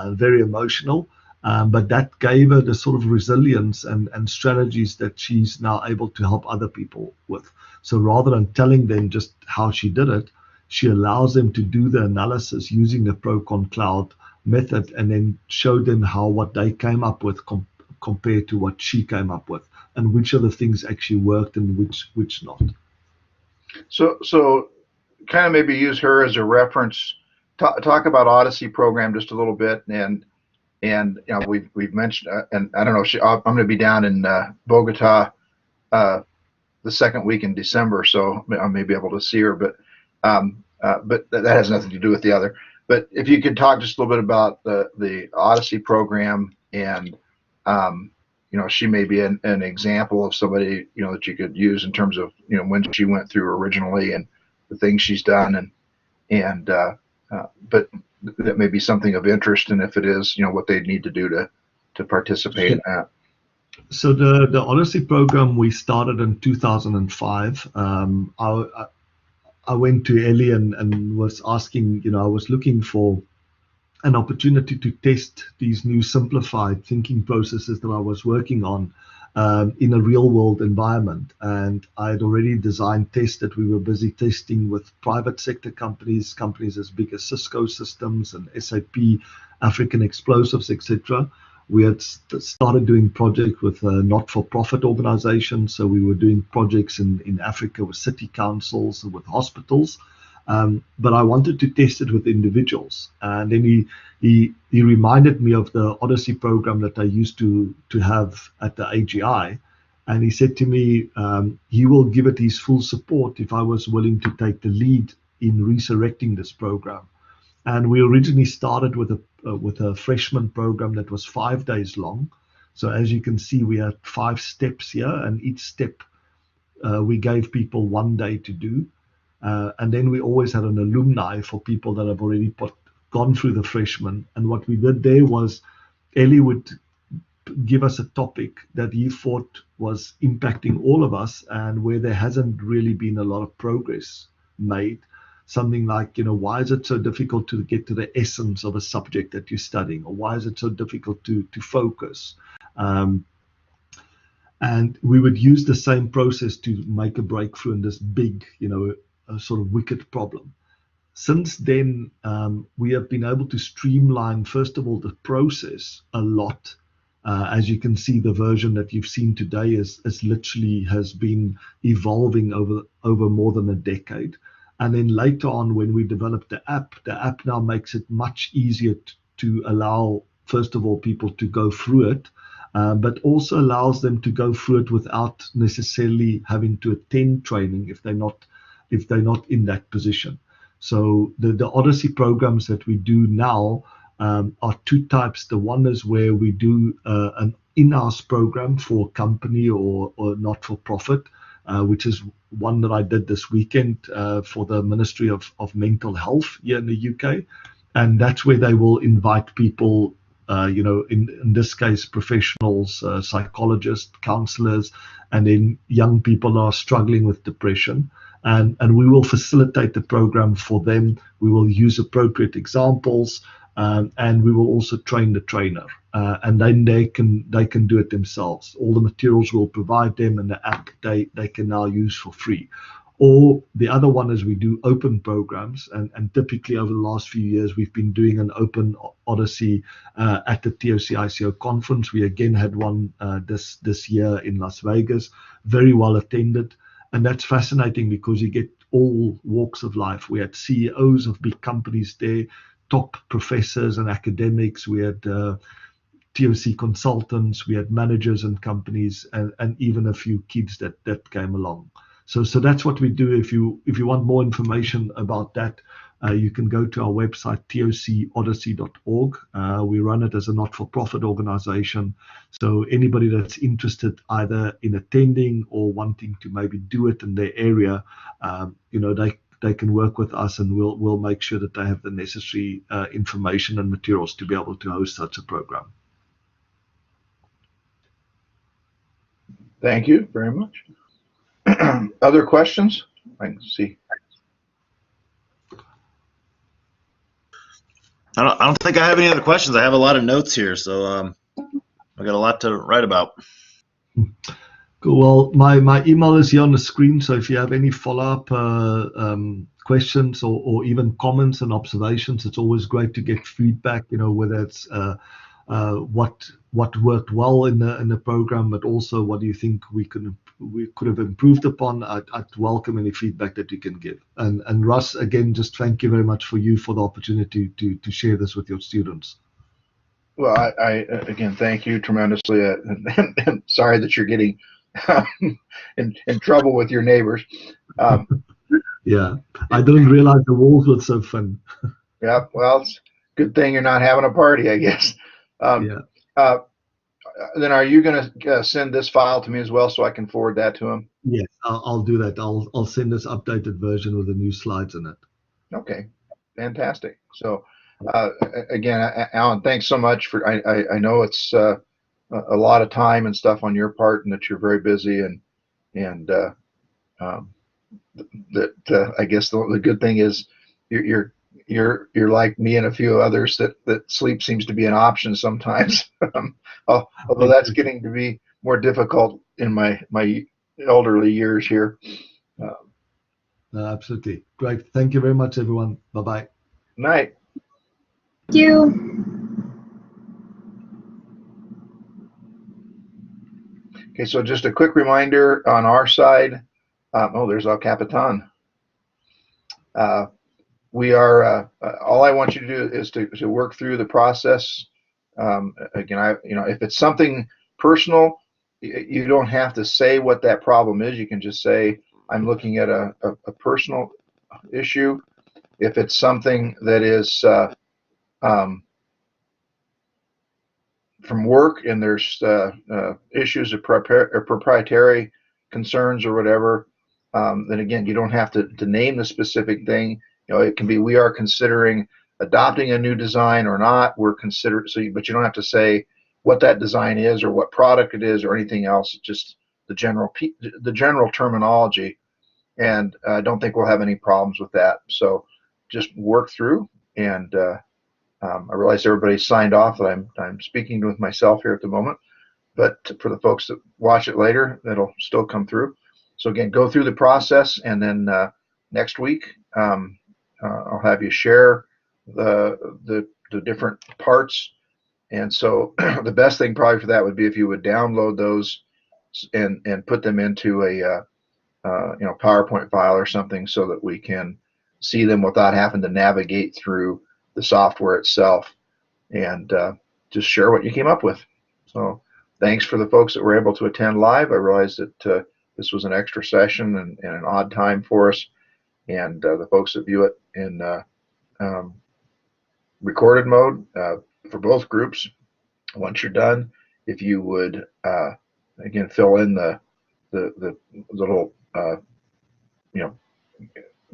very emotional, but that gave her the sort of resilience and strategies that she's now able to help other people with. So rather than telling them just how she did it, she allows them to do the analysis using the Procon Cloud method, and then show them how what they came up with compared to what she came up with. and which of the things actually worked and which not. So kind of maybe use her as a reference. Talk about Odyssey program just a little bit, and we've mentioned, and I don't know, I'm going to be down in Bogota the second week in December, so I may be able to see her, but that has nothing to do with the other. But if you could talk just a little bit about the Odyssey program, and she may be an example of somebody that you could use in terms of when she went through originally and the things she's done, but that may be something of interest, and if it is, what they need to do to participate in that. So the Odyssey program we started in 2005. I went to Ellie and was asking, I was looking for an opportunity to test these new simplified thinking processes that I was working on in a real world environment. And I had already designed tests that we were busy testing with private sector companies as big as Cisco Systems and SAP, African Explosives, etc. We had started doing projects with not-for-profit organizations. So we were doing projects in Africa with city councils and with hospitals. But I wanted to test it with individuals. And then he reminded me of the Odyssey program that I used to have at the AGI. And he said to me, he will give it his full support if I was willing to take the lead in resurrecting this program. And we originally started with a freshman program that was 5 days long. So as you can see, we had 5 steps here, and each step we gave people 1 day to do. And then we always had an alumni for people that have already gone through the freshman. And what we did there was Ellie would give us a topic that he thought was impacting all of us and where there hasn't really been a lot of progress made. Something like, why is it so difficult to get to the essence of a subject that you're studying? Or why is it so difficult to focus? And we would use the same process to make a breakthrough in this big, a sort of wicked problem. Since then, we have been able to streamline, first of all, the process a lot. As you can see, the version that you've seen today is literally has been evolving over more than a decade. And then later on, when we developed the app now makes it much easier to allow, first of all, people to go through it, but also allows them to go through it without necessarily having to attend training if they're not in that position. So the Odyssey programs that we do now are 2 types. The one is where we do an in-house program for a company or not-for-profit, which is one that I did this weekend for the Ministry of Mental Health here in the UK. And that's where they will invite people, in this case, professionals, psychologists, counselors, and then young people are struggling with depression. And we will facilitate the program for them. We will use appropriate examples, and we will also train the trainer. And then they can do it themselves. All the materials we'll provide them, and the app they can now use for free. Or the other one is we do open programs, and typically over the last few years we've been doing an open Odyssey at the TOC-ICO conference. We again had one this year in Las Vegas, very well attended, and that's fascinating because you get all walks of life. We had CEOs of big companies there, top professors and academics. We had TOC consultants, we had managers and companies, and even a few kids that came along. So that's what we do. If you want more information about that, you can go to our website, tocodyssey.org. We run it as a not-for-profit organization. So anybody that's interested either in attending or wanting to maybe do it in their area, they can work with us, and we'll make sure that they have the necessary information and materials to be able to host such a program. Thank you very much. Other questions? I can see. I don't think I have any other questions. I have a lot of notes here, so I got a lot to write about. Cool. Well, my email is here on the screen, so if you have any follow-up questions or even comments and observations, it's always great to get feedback, whether it's what worked well in the program, but also what do you think we could have improved upon. I'd welcome any feedback that you can give. And Russ, again, just thank you very much for the opportunity to share this with your students. Well, I again thank you tremendously, and sorry that you're getting in trouble with your neighbors. Yeah, I didn't realize the walls were so thin. Yeah, well, it's a good thing you're not having a party, I guess. Yeah. Then are you going to send this file to me as well so I can forward that to him? Yes, I'll do that. I'll send this updated version with the new slides in it. Okay, fantastic. So again, Alan, thanks so much for. I know it's a lot of time and stuff on your part, and that you're very busy, and that I guess the good thing is you're like me and a few others that sleep seems to be an option sometimes. Although that's getting to be more difficult in my elderly years here. Absolutely. Great. Thank you very much, everyone. Bye-bye. Night. Thank you. Okay, so just a quick reminder on our side. There's El Capitan. We are. All I want you to do is to work through the process. Again, if it's something personal, you don't have to say what that problem is. You can just say, I'm looking at a personal issue. If it's something that is from work and there's issues of proprietary concerns or whatever, then again, you don't have to name the specific thing. It can be, we are considering adopting a new design or not. We're considering, but you don't have to say what that design is or what product it is or anything else. Just the general terminology, and I don't think we'll have any problems with that. So just work through, and I realize everybody's signed off. That I'm speaking with myself here at the moment, but for the folks that watch it later, that'll still come through. So again, go through the process, and then next week I'll have you share the different parts. And so the best thing probably for that would be if you would download those and put them into a PowerPoint file or something, so that we can see them without having to navigate through the software itself, and just share what you came up with. So thanks for the folks that were able to attend live. I realized that this was an extra session and an odd time for us, and the folks that view it in recorded mode for both groups. Once you're done, if you would again fill in the little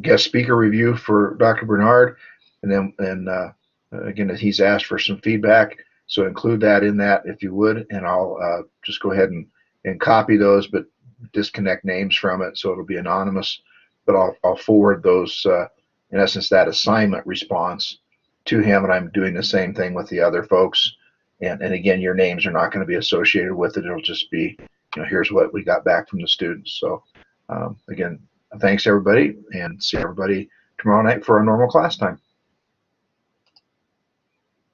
guest speaker review for Dr. Barnard, and then again, he's asked for some feedback, so include that in that if you would, and I'll just go ahead and copy those, but disconnect names from it so it'll be anonymous. But I'll forward those, in essence, that assignment response to him, and I'm doing the same thing with the other folks. And again, your names are not going to be associated with it. It'll just be, here's what we got back from the students. So again, thanks everybody, and see everybody tomorrow night for our normal class time.